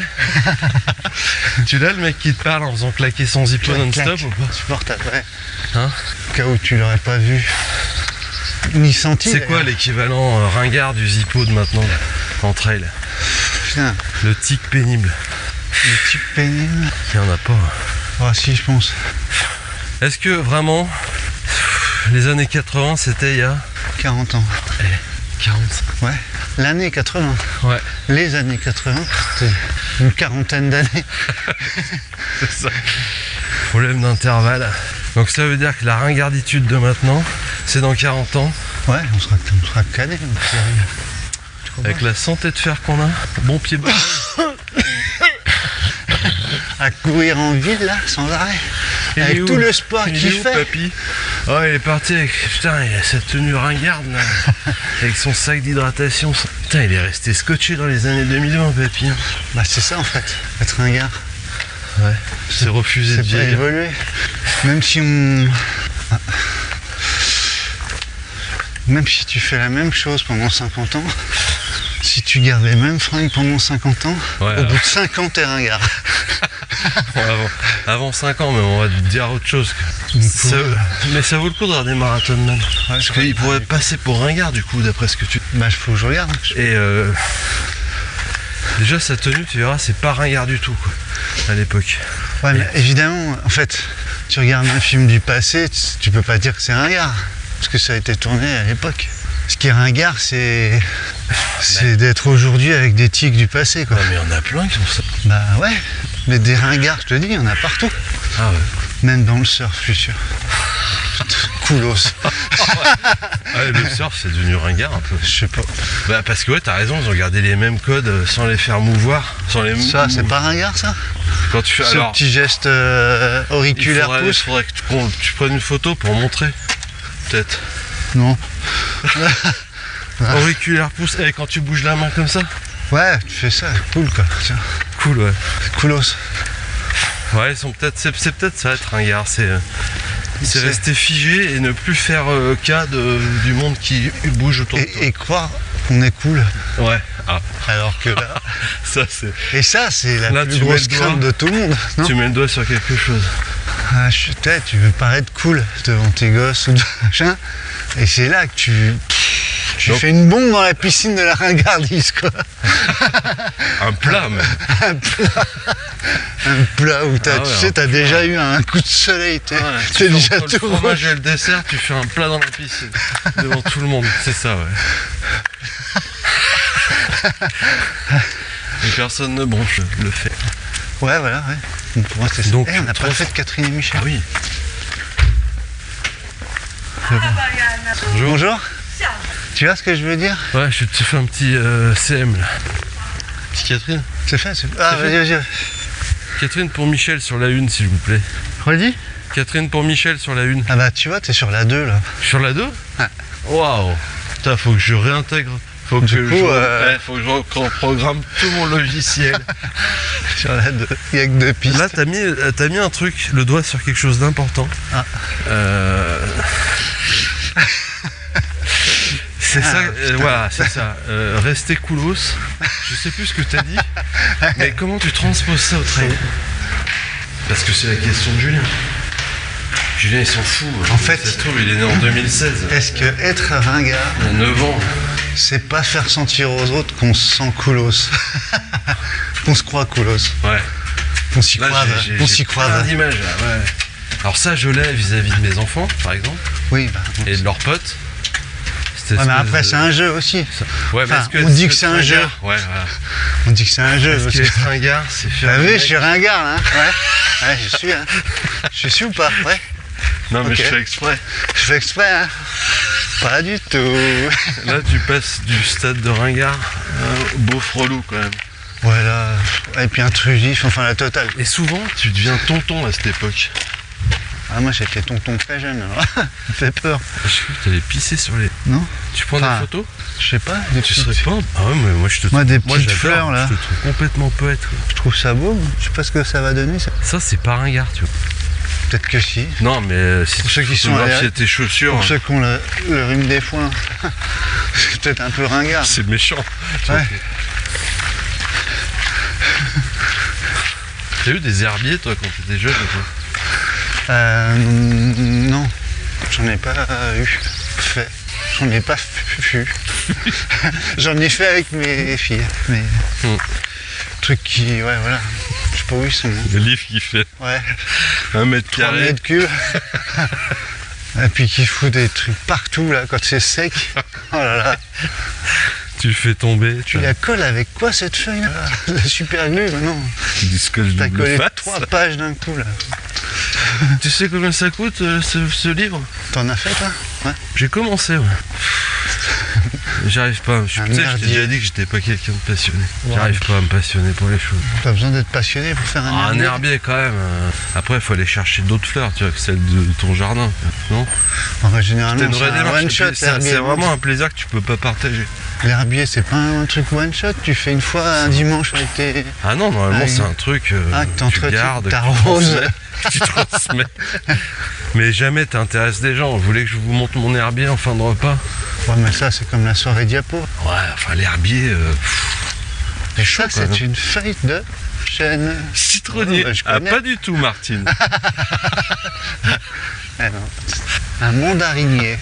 Tu l'as le mec qui te parle en faisant claquer son zippo non-stop Clac, ou pas? supportable, ouais. Hein? Au cas où tu l'aurais pas vu. Ni senti. C'est quoi d'ailleurs. l'équivalent ringard du zippo de maintenant là, en trail? Putain, Le tic pénible. le type pénible. Il y en a pas. Ah si, je pense. Est-ce que vraiment les années 80 c'était il y a 40 ans. 40? Ouais. L'année 80. Ouais, Les années 80, c'était une quarantaine d'années. c'est ça. Problème d'intervalle. Donc ça veut dire que la ringarditude de maintenant, c'est dans 40 ans, Ouais, on sera calé. avec la santé de fer qu'on a, bon pied bas. À courir en ville, là, sans arrêt. Il est Avec où tout le sport Il est qu'il où, fait. papy? Oh, il est parti avec. Putain, il a sa tenue ringarde là. Avec son sac d'hydratation. Putain, il est resté scotché dans les années 2020, papy. Bah, c'est ça, en fait, être un gars. Ouais. C'est refusé de C'est pas vieillir. évoluer. Même si on... Même si tu fais la même chose pendant 50 ans, si tu gardes les mêmes fringues pendant 50 ans, Ouais, au bout de 5 ans, t'es ringard. Avant 5 ans, mais on va te dire autre chose. Mais ça vaut le coup de regarder Marathon Man. Parce qu'il pourrait passer pour ringard du coup, d'après ce que tu. Bah, faut que je regarde. Et déjà, sa tenue, tu verras, c'est pas ringard du tout, quoi, à l'époque. Ouais, mais évidemment, en fait, tu regardes un film du passé, tu peux pas dire que c'est ringard. Parce que ça a été tourné à l'époque. Ce qui est ringard, c'est d'être aujourd'hui avec des tics du passé, quoi. Ouais, mais il y en a plein qui font ça. Bah ouais, mais des ringards, je te dis, il y en a partout. Ah ouais. Même dans le surf, je suis sûr. Coolos. Ouais, le surf, c'est devenu ringard un peu. Je sais pas. Bah, parce que ouais, t'as raison, ils ont gardé les mêmes codes sans les faire mouvoir. Sans les Ça, c'est pas ringard, ça? Quand tu fais. Ce Alors, petit geste auriculaire il pouce? faudrait que tu prennes une photo pour montrer. Peut-être. Non. Auriculaire pouce. Et quand tu bouges la main comme ça. Ouais, tu fais ça, cool quoi. Tiens, Cool, ouais. coolos. Ouais, ils sont peut-être. C'est peut-être ça être ringard. C'est C'est- rester figé et ne plus faire cas du monde qui bouge autour de toi. Et croire qu'on est cool. Ouais. Ah, Alors que là. ça c'est. Et ça, c'est la Là, plus tu mets grosse le doigt. crainte de tout le monde. Non Tu mets le doigt sur quelque chose. Ah, peut-être, tu veux paraître cool devant tes gosses ou machin. Et c'est là que tu Donc- fais une bombe dans la piscine de la ringardise, quoi. Un plat, même. Un plat où Ah ouais, tu sais, t'as déjà eu un coup de soleil, t'es Tu fais déjà entre le tout fromage rouge. et le dessert, tu fais un plat dans la piscine devant tout le monde. C'est ça, ouais. Et personne ne bronche le fait. Ouais, voilà, ouais. Donc, pour moi, c'est ça. Donc, On n'a pas trans- fait de Catherine et Michel. Ah oui. Bonjour. Tu vois ce que je veux dire? Ouais, je te fais un petit CM là. Petite Catherine. C'est fait, c'est fait. Ah, C'est vas-y, vas-y. Catherine pour Michel sur la une, s'il vous plaît. Redis? Catherine pour Michel sur la une. Ah bah, tu vois, t'es sur la 2, là. Sur la 2? Ouais. Waouh. Putain, faut que je réintègre. Faut que Du coup, faut que je reprogramme tout mon logiciel. Sur la 2. Il y a que 2 pistes. Là, t'as mis un truc, le doigt sur quelque chose d'important. Ah. C'est ça, putain. voilà, c'est ça. Rester coolos. Je sais plus ce que t'as dit, mais comment tu transposes ça au trail? Parce que c'est la question de Julien. Julien, il s'en fout. En fait- ça se trouve, il est né en 2016. Est-ce que être ringard, Il a 9 ans. c'est pas faire sentir aux autres qu'on se sent coolos? Qu'on se croit coolos? Ouais. Qu'on s'y Là, croit? Qu'on s'y croit? plein d'images, là, ouais. Alors ça, je l'ai vis-à-vis de mes enfants, par exemple, Oui, bah. et de leurs potes. Cette Ouais, mais espèce après, de- c'est un jeu aussi. Ouais, mais Enfin, est-ce on dit que c'est un ringard- jeu. Ouais, voilà. On dit que c'est un jeu. Est-ce parce que que- être ringard, c'est faire... T'as le vu, je mec- suis ringard, là. Hein, ouais, je suis. Hein. Je suis ou pas? Ouais. Non, mais Ok. je fais exprès. Je fais exprès, hein. Pas du tout. Là, tu passes du stade de ringard au beauf relou, quand même. Voilà. Et puis intrusif, enfin la totale. Et souvent, tu deviens tonton à cette époque. Ah, moi, j'étais tonton très jeune, alors. Ça me fait peur. Je crois que t'allais pisser sur les... Non? Tu prends Enfin, des photos? Je sais pas. Des Tu petites- serais pas... Ah ouais, mais moi, je te Moi, des moi, petites j'adore. fleurs, là. Je te trouve complètement poète, quoi. Je trouve ça beau. Je sais pas ce que ça va donner. Ça. Ça, c'est pas ringard, tu vois. Peut-être que si. Non, mais si Pour tu ceux qui sont photographies allés- tes chaussures, Pour ceux qui ont le rhume des foins, c'est peut-être un peu ringard. c'est méchant. Ouais. T'as eu des herbiers, toi, quand t'étais jeune ou quoi? Non, j'en ai pas eu fait. J'en ai pas vu. J'en ai fait avec mes filles. Mais truc qui, ouais, voilà. Je sais pas où ils sont. Le livre qui fait Ouais, 1 mètre 3 carré. mètres cubes. Et puis qui fout des trucs partout là quand c'est sec. Oh là là. Tu le fais tomber. Tu la colles avec quoi cette feuille là? La super glue maintenant. Du scotch T'as double collé face. 3 pages d'un coup là. Tu sais combien ça coûte ce livre? T'en as fait toi? Ouais. J'ai commencé, ouais. J'arrive pas. Tu sais, je t'ai merdier. déjà dit que j'étais pas quelqu'un de passionné. Ouais. J'arrive pas à me passionner pour les choses. T'as besoin d'être passionné pour faire un Ah, un herbier. herbier quand même. Après, il faut aller chercher d'autres fleurs, tu vois, que celles de ton jardin. Non? Enfin, généralement, C'est une c'est vraie un démarche. one et shot puis, c'est herbier. vraiment un plaisir que tu peux pas partager. L'herbier, c'est pas un truc one shot, tu fais une fois un dimanche avec tes. Ah non, normalement, Ah, c'est un truc Ah, que que tu t'entretiens, gardes, que t'arroses. tu transmets. Mais jamais t'intéresses des gens. Vous voulez que je vous montre mon herbier en fin de repas? Ouais, mais ça, c'est comme la soirée diapo. Ouais, enfin l'herbier... Et chaud, ça, quoi, non c'est une feuille de chêne. Citronnier. Oh, bah, je Ah, connais. pas du tout, Martine. Ah non, un mandarinier.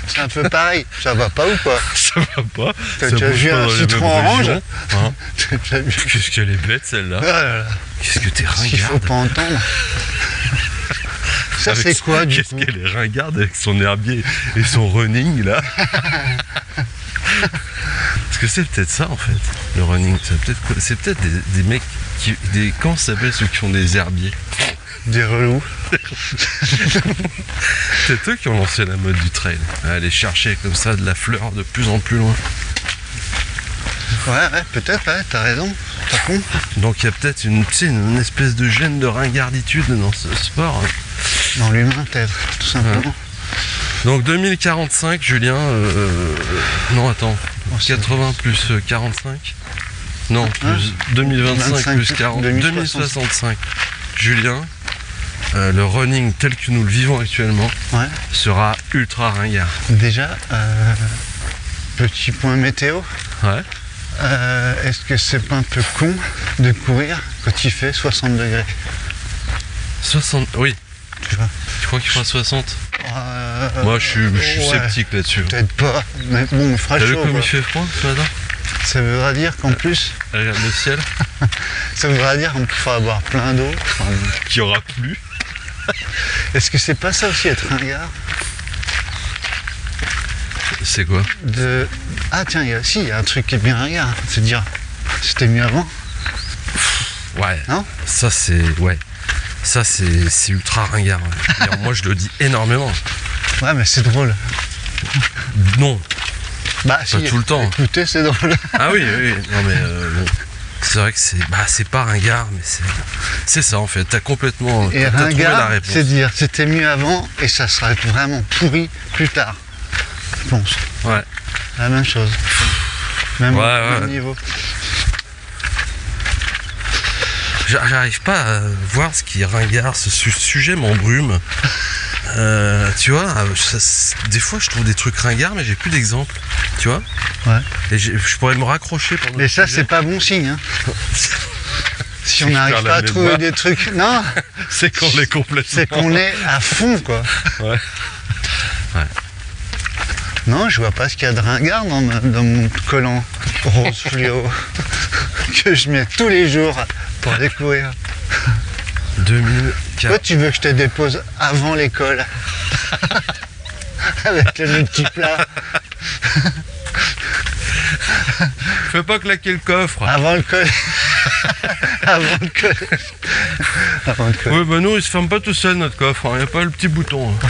C'est un peu pareil, ça va pas ou pas? Ça va pas. T'as Ça déjà bouge vu pas un dans les citron mêmes orange? régions, hein. T'as déjà vu? Qu'est-ce qu'elle est bête, celle-là. Ah là là, Qu'est-ce que t'es ce qu'il faut ringarde. pas entendre. Ça, Avec c'est son- quoi du Qu'est-ce coup? qu'elle est ringarde avec son herbier et son running, là. Parce que c'est peut-être ça, en fait, le running. C'est peut-être des mecs qui... Comment ça s'appelle ceux qui font des herbiers? Des relous. C'est eux qui ont lancé la mode du trail. À aller chercher comme ça de la fleur de plus en plus loin. Ouais, peut-être, ouais, t'as raison. T'as con. Donc il y a peut-être une, tu sais, une espèce de gêne de ringarditude dans ce sport. Dans l'humain, peut-être, tout simplement. Donc 2045, Julien... non, attends. Oh, c'est- 80 plus 45. Non, plus Hein 2025 25 plus 40. 2065. Julien, le running tel que nous le vivons actuellement Ouais. sera ultra ringard. Déjà, petit point météo. Ouais. Est-ce que c'est pas un peu con de courir quand il fait 60 degrés? 60... Oui. Tu vois? Tu crois qu'il fera 60? Moi je suis ouais, sceptique là-dessus. Peut-être pas, mais bon, il fera T'as vu chaud. comme quoi. il fait froid ce matin? Ça voudra dire qu'en plus, Regarde le ciel. ça voudra dire qu'il faudra boire plein d'eau. Enfin, Qui aura plu. est-ce que c'est pas ça aussi être ringard? C'est quoi? Ah tiens, il y a un truc qui est bien ringard, c'est de dire c'était mieux avant. Ouais. Non? Ça c'est. Ouais. Ça c'est ultra ringard. Ouais. D'ailleurs, moi je le dis énormément. Ouais, mais c'est drôle. Non. Bah Pas si, tout le temps. écoutez, c'est drôle. Ah oui, oui. Non mais bon. C'est vrai que c'est pas ringard, mais c'est ça en fait. T'as complètement. Et T'as trouvé la ringard, réponse. c'est dire c'était mieux avant et ça sera vraiment pourri plus tard. Je pense. Ouais. La même chose. Même, Ouais. même niveau. J'arrive pas à voir ce qui est ringard. Ce sujet m'embrume. Tu vois, des fois je trouve des trucs ringards, mais j'ai plus d'exemples. Tu vois? Ouais. Et je pourrais me raccrocher pendant. Mais ça, c'est pas bon signe. Hein. Si on n'arrive pas à trouver des trucs. Non, c'est qu'on est complètement. c'est qu'on est à fond, quoi. Ouais. Ouais. Non, je vois pas ce qu'il y a de ringard dans mon collant rose fluo que je mets tous les jours pour découvrir. 2004. Toi, tu veux que je te dépose avant l'école avec le multiplat Fais pas claquer le coffre. avant le collège. Avant le collège. Avant le collège. Oui, bah nous, il se ferme pas tout seul notre coffre. Il n'y a pas le petit bouton. Hein.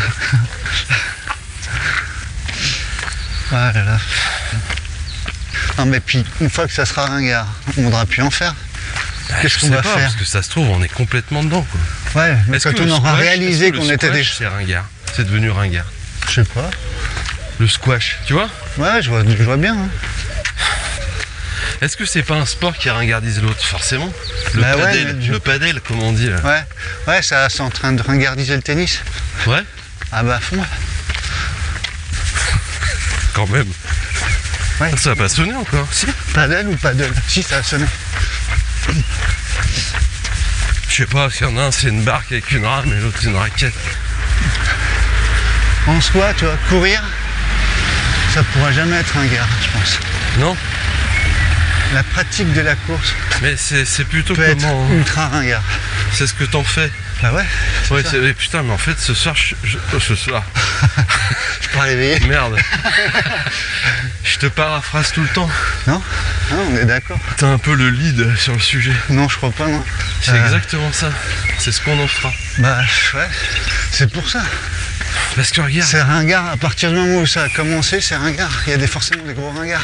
Ah là là. Non, mais puis, une fois que ça sera ringard, on voudra plus en faire. Qu'est-ce qu'on Je sais va pas, faire? parce que ça se trouve, on est complètement dedans. Quoi. Ouais, mais Est-ce quand que on le aura squash- réalisé est-ce que qu'on le était des. squash, c'est ringard. C'est devenu ringard. Je sais pas. Le squash, tu vois? Ouais, je vois bien. Hein. Est-ce que c'est pas un sport qui ringardise l'autre, forcément? Bah ouais, padel, mais le padel, comme on dit. Là. Ouais, ça c'est en train de ringardiser le tennis. Ouais, Ah bah à fond. quand même. Ouais. Ça a pas sonné encore, si? Padel ou paddle? Si, ça a sonné. Je sais pas, s'il y en a un, c'est une barque avec une rame et l'autre, c'est une raquette. En soi, tu vois, courir, ça pourra jamais être ringard, je pense. Non? La pratique de la course Mais c'est plutôt peut être comment... ultra ringard. C'est ce que t'en fais. Bah ouais, Ouais, putain, mais en fait, ce soir, ce soir, je peux pas réveiller. merde. Je te paraphrase tout le temps. Non, on est d'accord. T'as un peu le lead sur le sujet. Non, je crois pas, non. C'est exactement ça. C'est ce qu'on en fera. Bah ouais, c'est pour ça. Parce que regarde, C'est ringard, à partir du moment où ça a commencé, c'est ringard. Il y a forcément des gros ringards.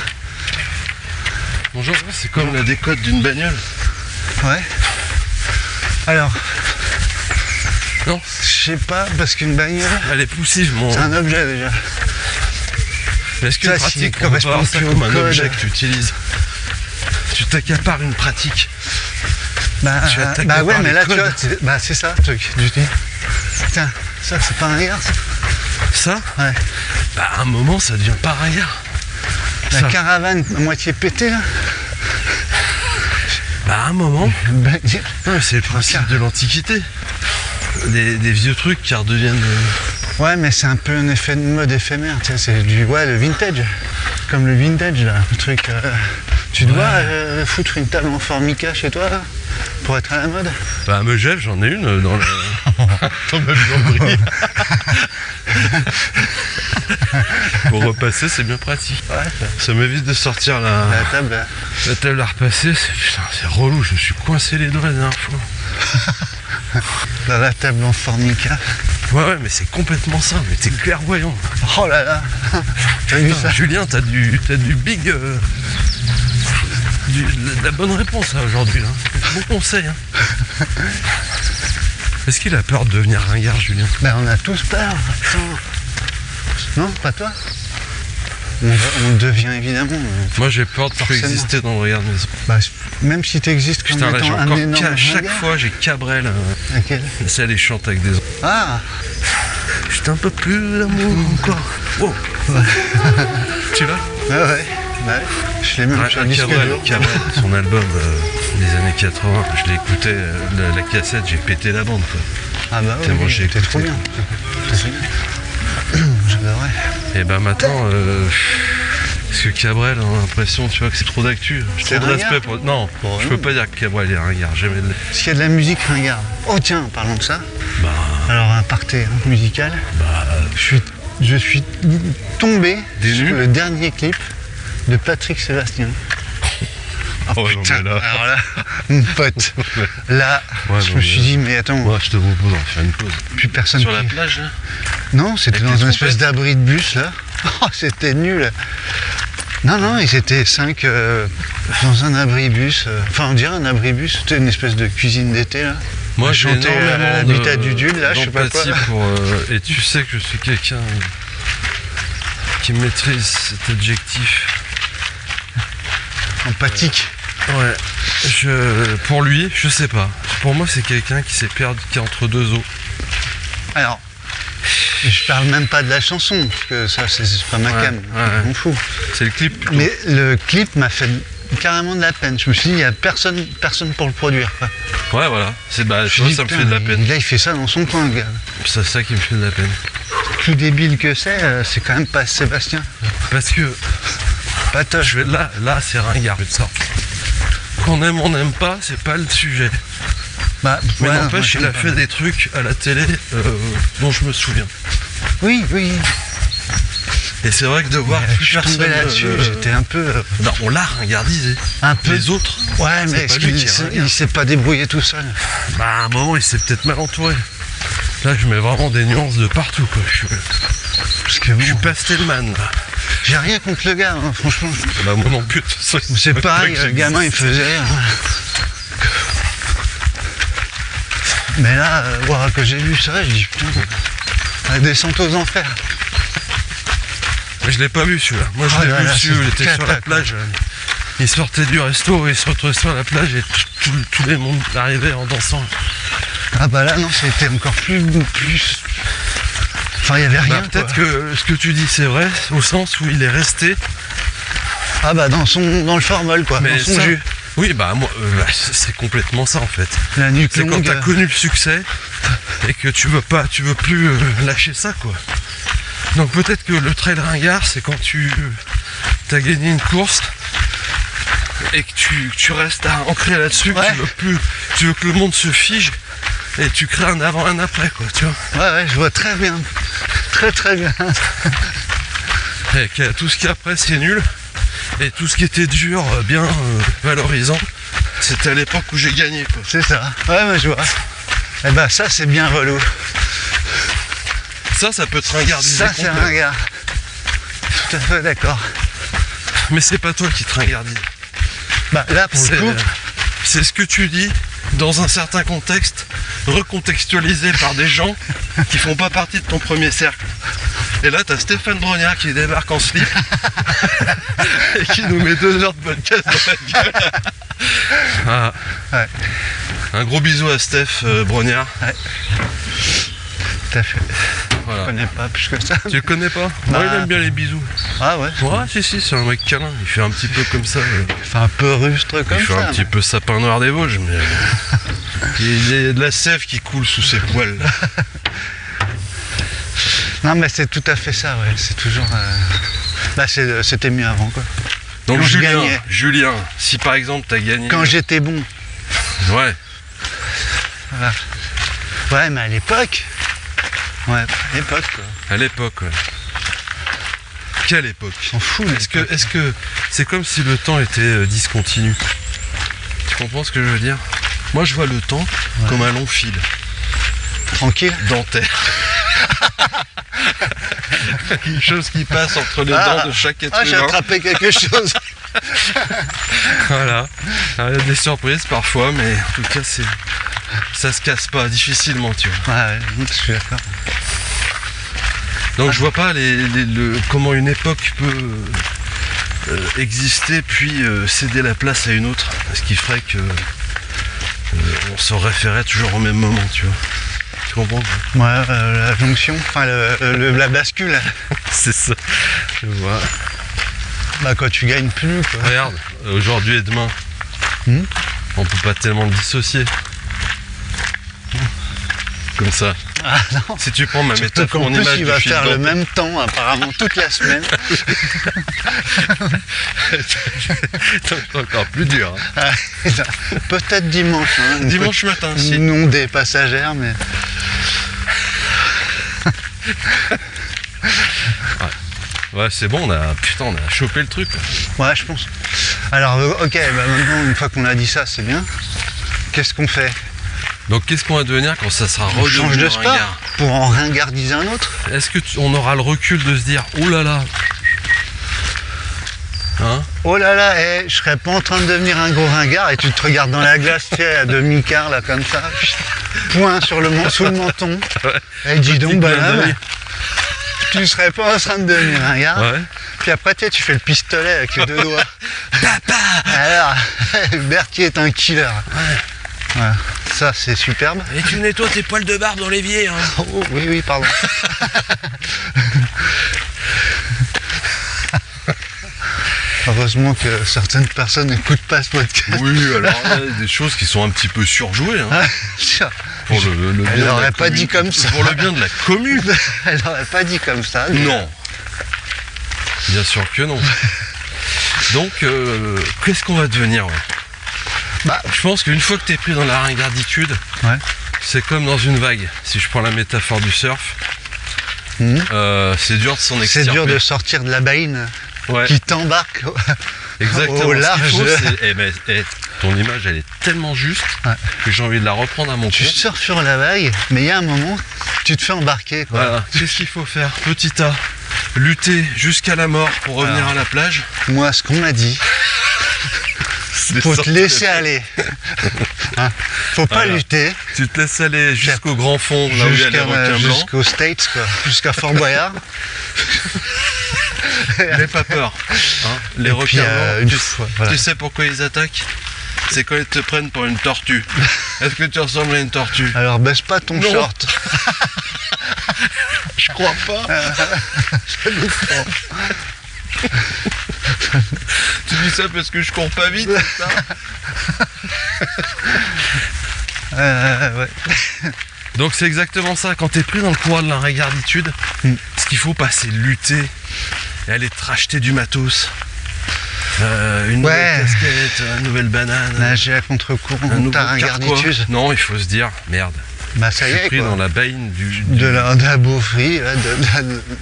bonjour, c'est comme la décote d'une bagnole. Ouais. Alors, Non, je sais pas, parce qu'une bagnole, elle est poussive, mon. c'est un objet déjà. Mais est-ce qu'une Ça, s'il pratique, on peut pas voir ça correspond comme plus un au code. objet que tu utilises? Tu t'accapares une pratique. Bah, Tu attaques bah ouais, par mais les là, tu codes. vois, c'est ça le truc. Je dis, tiens, ça, c'est pas un ringard, ça. Ça, Ouais. bah à un moment, ça devient pas ringard. La Ça. caravane à moitié pétée, là. Bah à un moment, Une bagnole. non, mais c'est le principe de l'antiquité. Des vieux trucs qui redeviennent... Ouais, mais c'est un peu un effet de mode éphémère, tu sais, c'est le vintage. Comme le vintage, là, le truc. Tu dois foutre une table en formica chez toi, là, pour être à la mode. Bah à Megève, j'en ai une dans le... dans ma buanderie. Pour repasser, c'est bien pratique. Ouais, Ça m'évite de sortir la table, là. la table à repasser. Putain, c'est relou, je me suis coincé les doigts la dernière fois. Dans la table en formica. Ouais, mais c'est complètement ça, mais t'es clairvoyant. Oh là là. T'as vu ça? Julien, t'as du big... de la bonne réponse là, aujourd'hui. Là. Bon conseil. Hein. Est-ce qu'il a peur de devenir ringard, Julien? Ben on a tous peur. Attends. Non, pas toi? On devient évidemment. Moi j'ai peur de plus Forcément. exister dans le regard de mes enfants. Bah, même si t'existes comme Putain, là j'ai étant un encore... énorme chaque ringard. fois j'ai Cabrel. Laquelle? Celle, elle chante avec des enfants. Ah. Juste un peu plus d'amour encore. Wow. Tu vois? Ouais. Bah, je l'ai même sur le disque Cabrel, dur. son album des années 80, je l'ai écouté, la cassette, j'ai pété la bande quoi. Ah bah Tellement oui, j'ai t'es trop écouté. bien. T'es génial. J'adorerais. Et ben maintenant, parce que Cabrel, on a l'impression, tu vois, que c'est trop d'actu. J'ai C'est trop de ringard. respect pour... Non, Bon, je non. peux pas dire que Cabrel est ringard, jamais de... Est-ce qu'il y a de la musique ringard? Oh tiens, parlons de ça. Bah, Alors un aparté musical. Je suis Je suis tombé Des sur nuls le dernier clip de Patrick Sébastien. Oh, non, Putain, mais là- alors là, mon pote, là, Ouais, je non, me mais suis dit, mais attends, Moi, je te propose d'en faire une pause. plus personne Sur la qui- plage, là. Non, c'était Avec dans les une espèce trompettes. d'abri de bus, là. Oh, c'était nul. Non, ils étaient 5 dans un abribus. Enfin, on dirait un abribus, c'était une espèce de cuisine d'été, là. Moi, On j'ai chantait énormément l'habitat du Dul, là, je sais pas quoi. d'empathie pour... et tu sais que je suis quelqu'un qui maîtrise cet adjectif. Empathique. Ouais. Pour lui, je sais pas. Pour moi, c'est quelqu'un qui s'est perdu, qui est entre deux eaux. Alors, je parle même pas de la chanson, parce que ça, c'est pas ma Ouais, cam, ouais. je m'en fous. C'est le clip plutôt. Mais le clip m'a fait carrément de la peine. Je me suis dit, il n'y a personne pour le produire, quoi. Ouais, voilà. C'est bah, Je tu me vois, dis, ça me putain, fait de la peine. Là, il fait ça dans son coin, le gars. C'est ça qui me fait de la peine. Plus débile que c'est quand même pas Sébastien. Parce que Patoche. là, c'est ringard. Ça. Qu'on aime, on n'aime pas, c'est pas le sujet. Bah, Mais ouais, n'empêche, moi, il a j'aime fait des trucs à la télé dont je me souviens. pas. Oui. Et c'est vrai que de voir Je plus suis personne. tombé là-dessus, j'étais un peu. Non, on l'a ringardisé. Un peu. Les autres, Ouais, mais c'est est-ce pas lui qu'il qui s'est- regarde. il s'est pas débrouillé tout seul? bah à un moment, il s'est peut-être mal entouré. Là, je mets vraiment des nuances de partout, quoi. Parce que Je suis bon, Pastelman, là. j'ai rien contre le gars, hein, franchement. Bah, moi non plus, de toute façon. C'est pas pareil, que le j'existe. gamin il faisait rire. Mais là, voilà, que j'ai vu ça, je dis putain, la descente aux enfers. Mais je l'ai pas vu celui-là. Moi, je Oh l'ai là vu là, dessus, c'est il était sur la cata, plage. Il sortait du resto, il se retrouvait sur la plage et tous les mondes arrivaient en dansant. Ah bah là non, c'était encore plus. Enfin, il y avait rien. Bah, peut-être quoi. que ce que tu dis c'est vrai, au sens où il est resté. Ah bah dans le formol quoi, Mais dans son ça- jus. Oui, bah moi, c'est complètement ça en fait. La nuque C'est quand longue. t'as connu le succès et que tu veux plus lâcher ça quoi. Donc peut-être que le trail ringard c'est quand tu as gagné une course et que tu restes ancré là-dessus, que Ouais. tu veux que le monde se fige et tu crées un avant un après quoi, tu vois. Ouais, je vois très bien. Très bien. Et que tout ce qui après c'est nul et tout ce qui était dur, bien valorisant, c'était à l'époque où j'ai gagné quoi. C'est ça. Ouais, mais je vois. Eh bah ça c'est bien relou. Ça peut te ringardiser. Ça c'est complètement. un gars. Tout à fait d'accord. Mais c'est pas toi qui te ringardise. Bah là pour le coup, C'est ce que tu dis dans un certain contexte, recontextualisé par des gens qui font pas partie de ton premier cercle. Et là, t'as Stéphane Brognard qui débarque en slip et qui nous met 2 heures de podcast dans la gueule. Ah. Ouais. Un gros bisou à Steph Brognard. tout à fait. Je Voilà. connais pas plus que ça. Tu le connais pas? Bah. Moi, il aime bien les bisous. Ah ouais. Ouais, si, c'est un mec câlin. Il fait un petit peu comme ça. Enfin un peu rustre comme Il fait ça. un petit peu sapin noir des Vosges, mais il y a de la sève qui coule sous ses poils. Non mais c'est tout à fait ça, ouais. C'est toujours. Bah c'était mieux avant quoi. Donc Quand je Julien, gagnais. Julien, si par exemple t'as gagné. Quand j'étais bon. Ouais. Voilà. Ouais mais à l'époque. Ouais, à l'époque quoi. À l'époque, ouais. Quelle époque? S'en fout. Est-ce que c'est comme si le temps était discontinu? Tu comprends ce que je veux dire? Moi je vois le temps comme un long fil Tranquille. dentaire. Quelque chose qui passe entre les dents de chaque être Ah j'ai humain. attrapé quelque chose. Voilà. Alors, il y a des surprises parfois, mais en tout cas ça se casse pas difficilement, tu vois. Ouais, je suis d'accord. Donc je vois pas comment une époque peut exister puis céder la place à une autre, ce qui ferait que on se référait toujours au même moment, tu vois. Tu comprends quoi? Ouais, la jonction, enfin la bascule. C'est ça. Je vois. Bah quand tu gagnes plus quoi. Regarde, aujourd'hui et demain, on peut pas tellement le dissocier. Comme ça. Ah non. Si tu prends ma Surtout métaphore qu'en en plus image il du va fil faire le dentaire. même temps apparemment toute la semaine. C'est encore plus dur. Hein. Ah, peut-être dimanche. Hein, une Dimanche matin, petite- si. Non des passagères mais. Ouais, c'est bon, on a chopé le truc. Quoi. Ouais, je pense. Alors, ok, bah maintenant, une fois qu'on a dit ça, c'est bien. Qu'est-ce qu'on fait? Donc qu'est-ce qu'on va devenir quand ça sera On change redevenu de un sport ringard? pour en ringardiser un autre? Est-ce que on aura le recul de se dire, oh là là, hein? Oh là là, je serais pas en train de devenir un gros ringard et tu te regardes dans la glace, tu sais, à demi-quart, là, comme ça. Point sur sous le menton. Et dis donc, bonhomme, tu serais pas en train de devenir un ringard. Ouais. Puis après, tu fais le pistolet avec les deux doigts. Alors, Berthier est un killer. Ouais. Ça, c'est superbe. Et tu nettoies tes poils de barbe dans l'évier, hein. Oh, oui, pardon. Heureusement que certaines personnes n'écoutent pas ce podcast. Oui, alors il y a des choses qui sont un petit peu surjouées, hein. Pour le bien Elle de la l'aurait pas commune. dit comme ça. Pour le bien de la commune. Elle n'aurait pas dit comme ça. Mais... Non. Bien sûr que non. Donc, qu'est-ce qu'on va devenir, ouais. Bah, Je pense qu'une fois que tu es pris dans la ringarditude, ouais. c'est comme dans une vague. Si je prends la métaphore du surf, c'est dur de s'en C'est extirper. dur de sortir de la baïne Ouais, qui t'embarque exactement. au Ce large. qu'il faut, c'est- ton image, elle est tellement juste Ouais. que j'ai envie de la reprendre à mon Tu compte. surfes sur la vague, mais il y a un moment, tu te fais embarquer. Quoi. Voilà. Qu'est-ce qu'il faut faire? Petit A, lutter jusqu'à la mort pour revenir à la plage. Moi, ce qu'on m'a dit, faut te laisser aller. Hein, faut pas Voilà. lutter Tu te laisses aller jusqu'au grand fond, là où il y a les requins blancs. jusqu'aux States, quoi. Jusqu'à Fort Boyard. N'aie pas peur. Hein. Les Et requins puis, blancs, une tu, fois, voilà. tu sais pourquoi ils attaquent? C'est quand ils te prennent pour une tortue. Est-ce que tu ressembles à une tortue? Alors baisse pas ton Non. short. Je crois pas. Ça nous prend. Tu dis ça parce que je cours pas vite, c'est ça? Ouais. Donc c'est exactement ça, quand t'es pris dans le courant de la ringarditude, ce qu'il faut pas, c'est lutter et aller te racheter du matos. Une nouvelle casquette, une nouvelle banane, Nager à contre-courant un de nouveau ta carquois. ringarditude. Non, il faut se dire, merde, Bah ça y je suis est, pris quoi. dans la baïne De la beaufrie, ouais, de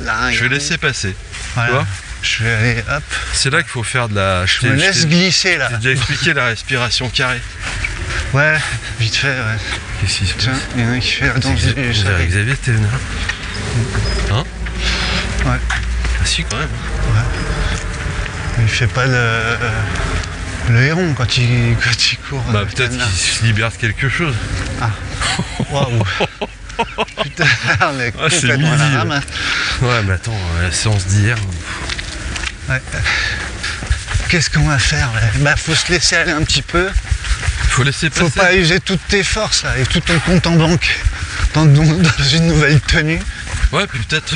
la Je vais laisser passer. Voilà. Tu vois, Je vais aller, hop. c'est là qu'il faut faire de la... Je me laisse glisser là. J'ai déjà expliqué la respiration carrée. Ouais, vite fait, ouais. Qu'est-ce qui se Tiens, passe? il y en a un qui fait la danse du Xavier, soleil. Xavier, t'es venu. Hein? Ouais. Ah si, quand même. Il fait pas le héron quand il court. Bah peut-être qu'il se libère de quelque chose. Waouh. Putain, on est Ah, c'est complètement à la midi, là. ramasse. Ouais, mais attends, la séance d'hier... Ouais. Qu'est-ce qu'on va faire là? Bah faut se laisser aller un petit peu. Faut laisser passer. Faut pas user toutes tes forces là, et tout ton compte en banque dans une nouvelle tenue. Ouais, puis peut-être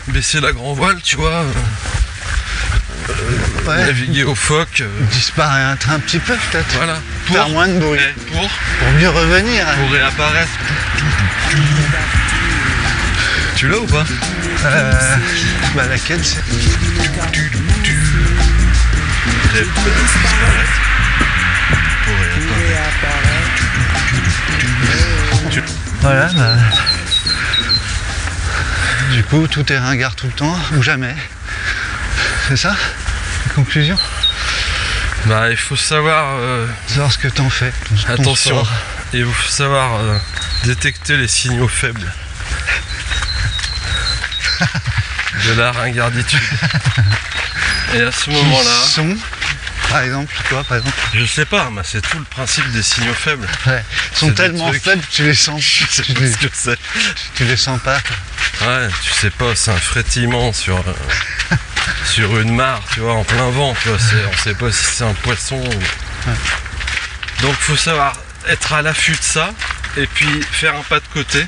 baisser la grand voile, tu vois. Ouais. Naviguer au phoque. Disparaître un petit peu peut-être. Voilà. Faire moins de bruit. Pour Pour mieux revenir. réapparaître. Tu l'as ou pas? Bah laquelle c'est? Disparaître. Pour réapparaître. Voilà. Bah... Du coup, tout est ringard tout le temps ou jamais. C'est ça? La conclusion? Bah, il faut savoir... Savoir ce que t'en fais. ton attention. sport. Il faut savoir détecter les signaux faibles de la ringarditude. Et à ce moment-là, Qui sont, par exemple, toi, par exemple, je sais pas, mais c'est tout le principe des signaux faibles. ouais, sont des tellement trucs- faibles que tu les sens. Je sais pas ce que c'est. Tu les sens pas. Ouais, tu sais pas, c'est un frétillement sur une mare, tu vois, en plein vent, tu vois. On sait pas si c'est un poisson. Donc faut savoir être à l'affût de ça et puis faire un pas de côté.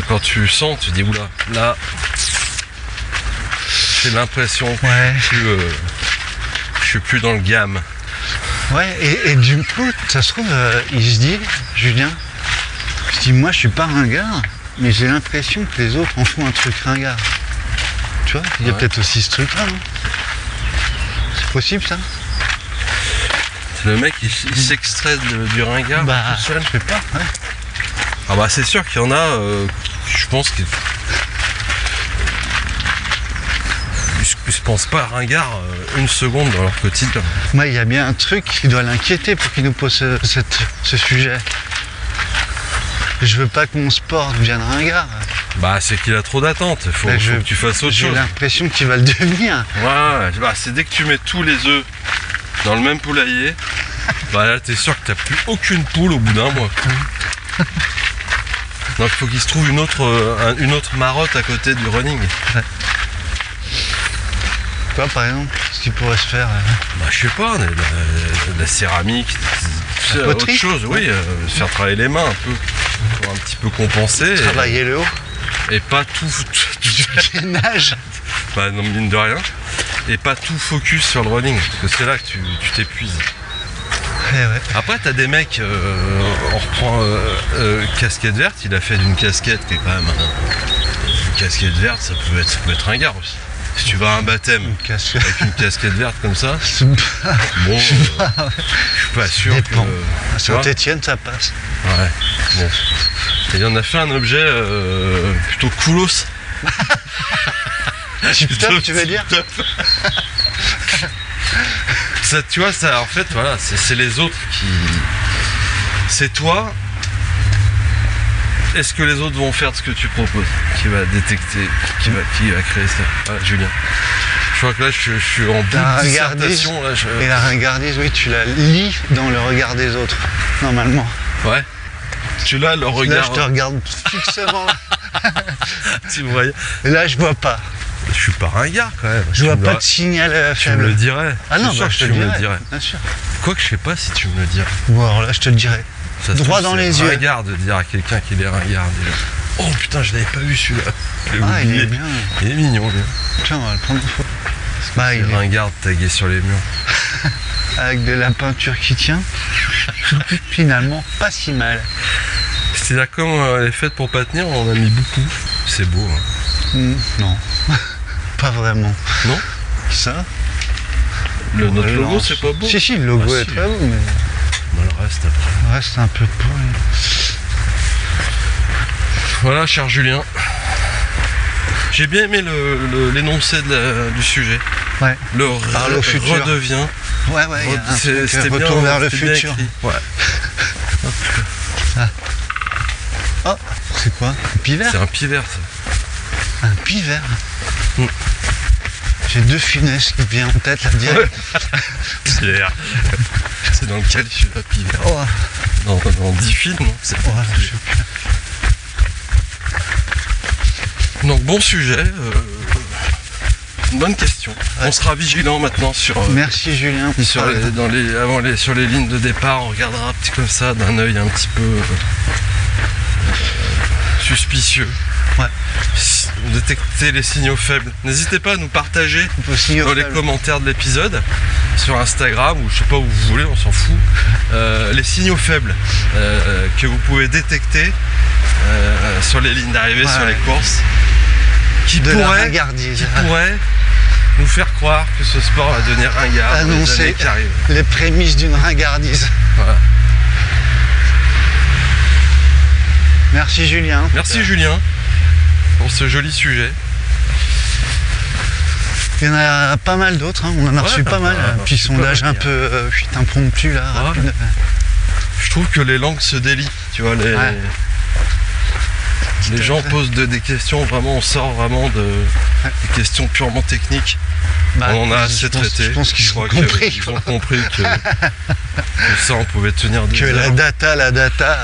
Quand tu sens, tu dis oula, là, j'ai l'impression que Ouais. je suis plus dans le gamme. Ouais, et du coup, ça se trouve, il se dit, Julien, il se dit, moi je suis pas ringard, mais j'ai l'impression que les autres en font un truc ringard. Tu vois, il y a Ouais. peut-être aussi ce truc-là, non? C'est possible ça? Le mec, il s'extrait du ringard Bah, tout seul. je sais pas, ouais. Ah bah c'est sûr qu'il y en a, je pense qu'ils je pense pas ringard une seconde dans leur quotidien. Moi, il y a bien un truc qui doit l'inquiéter pour qu'il nous pose ce sujet. Je veux pas que mon sport devienne ringard. Bah c'est qu'il a trop d'attentes, faut que tu fasses autre J'ai chose. l'impression qu'il va le devenir. Ouais, bah c'est dès que tu mets tous les œufs dans le même poulailler, bah là t'es sûr que t'as plus aucune poule au bout d'un mois. Donc il faut qu'il se trouve une autre marotte à côté du running. Ouais. Toi par exemple, ce qui pourrait se faire. Bah je sais pas, de la céramique, autre chose, oui, se faire travailler les mains un peu, pour un petit peu compenser. Travailler le haut. Et pas tout Gainage. bah non, mine de rien. Et pas tout focus sur le running, parce que c'est là que tu t'épuises. Ouais. Après t'as des mecs, on reprend casquette verte, il a fait d'une casquette qui est quand même une casquette verte, ça peut être ringard aussi. Si tu vas à un baptême avec une casquette verte comme ça, bon, je suis pas sûr dépend. que... À Saint-Etienne ça passe. Ouais, bon. Et il en a fait un objet plutôt coolos. Tip-top, tu veux dire? Ça, tu vois, ça, en fait, voilà, c'est les autres qui... C'est toi. Est-ce que les autres vont faire ce que tu proposes? Qui va détecter, qui va créer ça? Voilà, Julien. Je crois que là, je suis en bout de dissertation. Là, Et la ringardise, oui, tu la lis dans le regard des autres, normalement. Ouais. Tu l'as, le regard... Là, je te regarde fixement. Tu me voyais. Et là, je vois pas. Je suis pas ringard quand même. Je vois pas de signal Tu faible. me le dirais. Ah non, sûr bah, que je te tu me le le dirais. Bien sûr. Quoique je sais pas si tu me le dirais. Bon, alors là, je te le dirai. Ça se Droit trouve, dans c'est les yeux. ringard de dire à quelqu'un qu'il est ringard déjà. Oh putain, je l'avais pas vu celui-là. Je l'ai Ah, il oublié. est bien. Il est mignon lui. Tiens, on va le prendre une fois. Bah, il est Ringard tagué sur les murs. avec de la peinture qui tient. Finalement, pas si mal. C'est là comme elle est faite pour pas tenir, on en a mis beaucoup. C'est beau. Hein. Non, pas vraiment. Non? Ça Notre Ouais, logo non. c'est pas beau. Si, le logo Ah, est si. très beau, mais Dans le reste après. le reste un peu pourri. Voilà, cher Julien. J'ai bien aimé l'énoncé du sujet. Ouais. Le Parle au futur. redevient. Ouais, il y a un truc, C'était bien. retour vers le c'était bien futur. écrit. Ouais. Oh, c'est quoi? Un pivert? C'est un pivert ça. Un pivert. Mm. J'ai deux finesses qui me viennent en tête là direct. Pierre. C'est dans lequel je suis là, pivert. Oh, Dans 10 films, non? C'est pas voilà, je sais plus. Donc bon sujet, une bonne question. Ouais. On sera vigilant maintenant sur, Merci Julien. sur les lignes de départ, on regardera un petit comme ça d'un œil un petit peu suspicieux. Ouais. Détecter les signaux faibles. N'hésitez pas à nous partager dans les commentaires de l'épisode, sur Instagram ou je sais pas où vous voulez, on s'en fout. Les signaux faibles que vous pouvez détecter sur les lignes d'arrivée, Ouais. sur les courses, qui de la pourraient ringardise. nous faire croire que ce sport va devenir ringard dans les Annoncer années qui arrivent. les prémices d'une ringardise. Voilà. Merci Julien. Merci Julien pour ce joli sujet. Il y en a pas mal d'autres, hein. On en a reçu pas mal. Puis sondage un peu impromptu là, Ouais. rapide. Je trouve que les langues se délient, tu vois, les à gens fait. posent des questions, vraiment, on sort vraiment des questions purement techniques. Bah, On en a je assez pense- traité. Je pense qu'ils Je ont crois compris qu'ils ont compris que ça, on pouvait tenir des que la heures. data,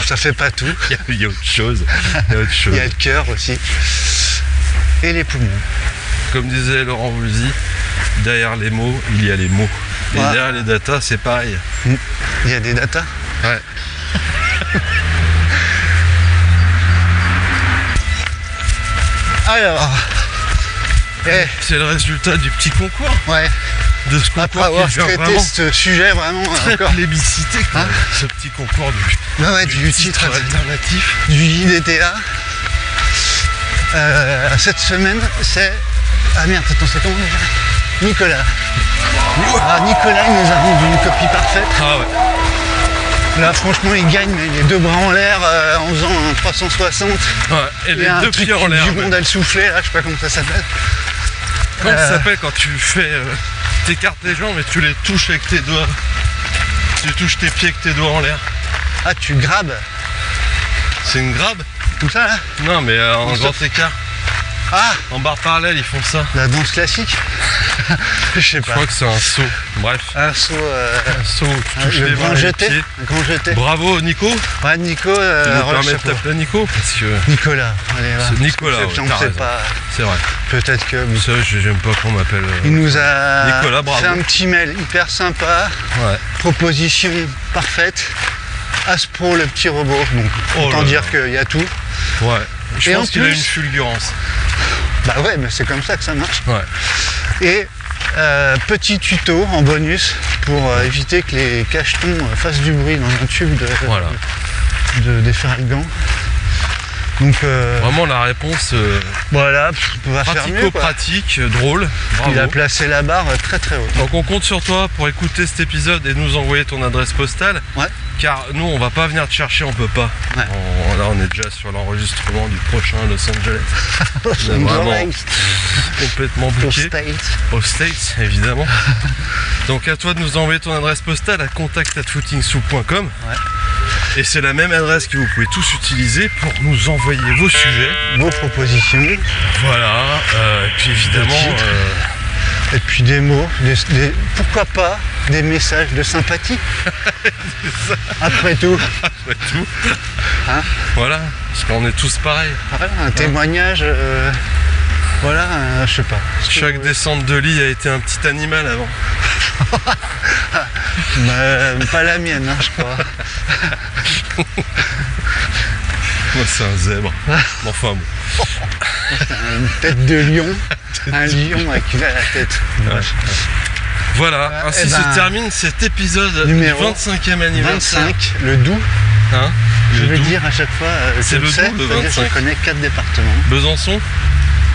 ça fait pas tout. Il y a autre chose. Il y a autre chose. Il y a le cœur aussi. Et les poumons. Comme disait Laurent Voulzy, derrière les mots, il y a les mots. Et Ouais. derrière les datas, c'est pareil. Il y a des datas. Ouais. Alors. C'est le résultat du petit concours. Ouais. De ce Après concours avoir qui vient traité vraiment ce sujet vraiment très encore. plébiscité, quoi. Hein Ce petit concours Du titre alternatif. du IDTA. Cette semaine, c'est. Ah merde, attends, c'est comment déjà? Nicolas. Ah, Nicolas, il nous a rendu une copie parfaite. Ah ouais. Là, franchement, il gagne mais les deux bras en l'air en faisant un 360. Ouais. Et Il y les a un deux truc pieds en l'air. du monde à le souffler, là, je sais pas comment ça s'appelle. Comment ça s'appelle quand tu fais... t'écartes les jambes et tu les touches avec tes doigts. Tu touches tes pieds avec tes doigts en l'air. Ah, tu grabes C'est une grabe? tout ça là? Non, mais en On grand saute. écart. Ah, En barre parallèle, ils font ça. la danse classique. Je sais Je pas. crois que c'est un saut. Bref, Un saut, un saut où tu touches le les grand mains et les jeté. pieds. Un grand jeté. Bravo Nico, Ouais, Nico, tu nous relâche permets de chapeau. t'appeler Nico parce que Nicolas, allez, va. C'est Nicolas, Parce que ouais, on t'as sait raison. pas. c'est vrai. Peut-être que. Ça, j'aime pas qu'on m'appelle. Il nous a Nicolas, bravo. fait un petit mail hyper sympa. Ouais. Proposition parfaite. Aspro, le petit robot. Donc, Oh autant là dire là. qu'il y a tout. Ouais. Je Et en pense qu'il a plus- une fulgurance. Bah ouais, mais c'est comme ça que ça marche. Ouais. Et petit tuto en bonus pour éviter que les cachetons fassent du bruit dans un tube Voilà. des Ferragans. Donc Vraiment la réponse voilà, on va faire mieux. quoi. pratico-pratique, drôle. Bravo. Il a placé la barre très très haute. Donc on compte sur toi pour écouter cet épisode et nous envoyer ton adresse postale. Ouais. Car nous on va pas venir te chercher, on peut pas. Ouais. Là on est déjà sur l'enregistrement du prochain Los Angeles. On est vraiment complètement Aux bouqué. States. Aux States évidemment. Donc à toi de nous envoyer ton adresse postale à contact@footingsoup.com. Ouais. Et c'est la même adresse que vous pouvez tous utiliser pour nous envoyer vos sujets. Vos propositions. Voilà. Et puis évidemment. titre. Et puis des mots, pourquoi pas des messages de sympathie. Après tout. Après tout. Hein, Voilà. Parce qu'on est tous pareils. voilà, un témoignage. Voilà, je sais pas. Chaque descente de lit a été un petit animal avant. Pas la mienne, hein, je crois. Moi c'est un zèbre. Enfin bon. Une tête de lion. Un lion avec à la tête. Voilà, ainsi eh ben, se termine cet épisode numéro du 25e anniversaire. 25, le Doubs. Hein, Je le vais Doubs. dire à chaque fois. C'est je le sais, Doubs, le c'est-à-dire que 25. Je connais 4 départements. Besançon,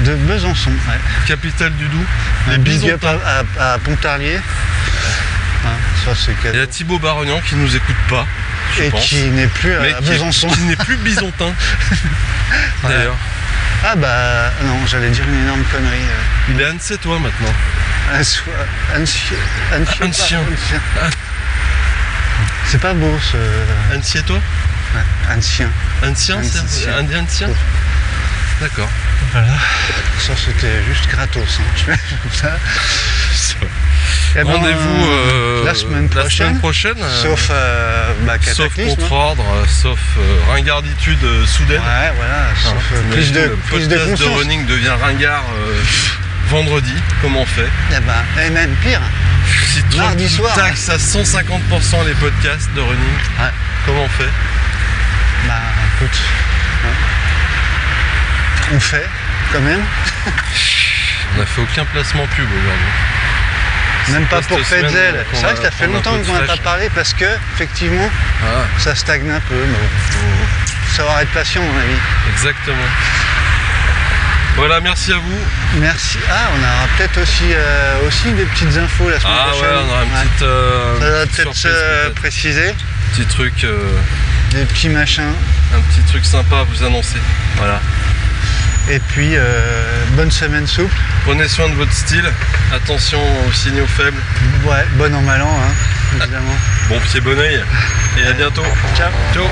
De Besançon, ouais. capitale du Doubs. Un Les big up Bisontins. à Pontarlier. Hein, ça c'est Il y cadeau. a Thibaut Barognan qui nous écoute pas, je Et pense. qui n'est plus Mais à Besançon. qui n'est plus bisontin. D'ailleurs. Ah bah non, j'allais dire une énorme connerie. Il est Annecy toi maintenant. Ancien. Ancien. C'est pas beau ce. Annecy toi Ancien. Ancien, Ancien. c'est un Ancien. D'accord. Voilà. Ça c'était juste gratos. Hein. Tu fais comme ça. Eh ben, Rendez-vous la semaine prochaine. Sauf sauf cataclysme. contre-ordre, sauf ringarditude soudaine. Ouais, voilà. Sauf T'imagines, prise le de podcast de conscience. running devient ringard vendredi. Comment on fait? Eh ben, et même pire. Si Trump Mardi nous soir, taxe à 150% les podcasts de running, Ouais. comment on fait? Bah écoute. Ouais. On fait quand même. On n'a fait aucun placement pub aujourd'hui. Même pas cette pour semaine, Fetzel. qu'on C'est vrai a- que ça fait qu'on a un longtemps peu de qu'on n'a pas fraîche. parlé parce que effectivement Ah, ça stagne un peu. Mais bon, faut savoir être patient à mon avis. exactement. Voilà, merci à vous. Merci. Ah, on aura peut-être aussi des petites infos la semaine Ah ouais, prochaine. on aura une Ouais. petite Ça va petite peut-être surprise, se peut-être. préciser. Petit truc, Des petits machins. un petit truc sympa à vous annoncer. Voilà. Et puis bonne semaine souple. Prenez soin de votre style. Attention aux signaux faibles. Ouais, bon an mal an, hein, évidemment. Bon pied, bon oeil. Et à bientôt. Ciao. Ciao.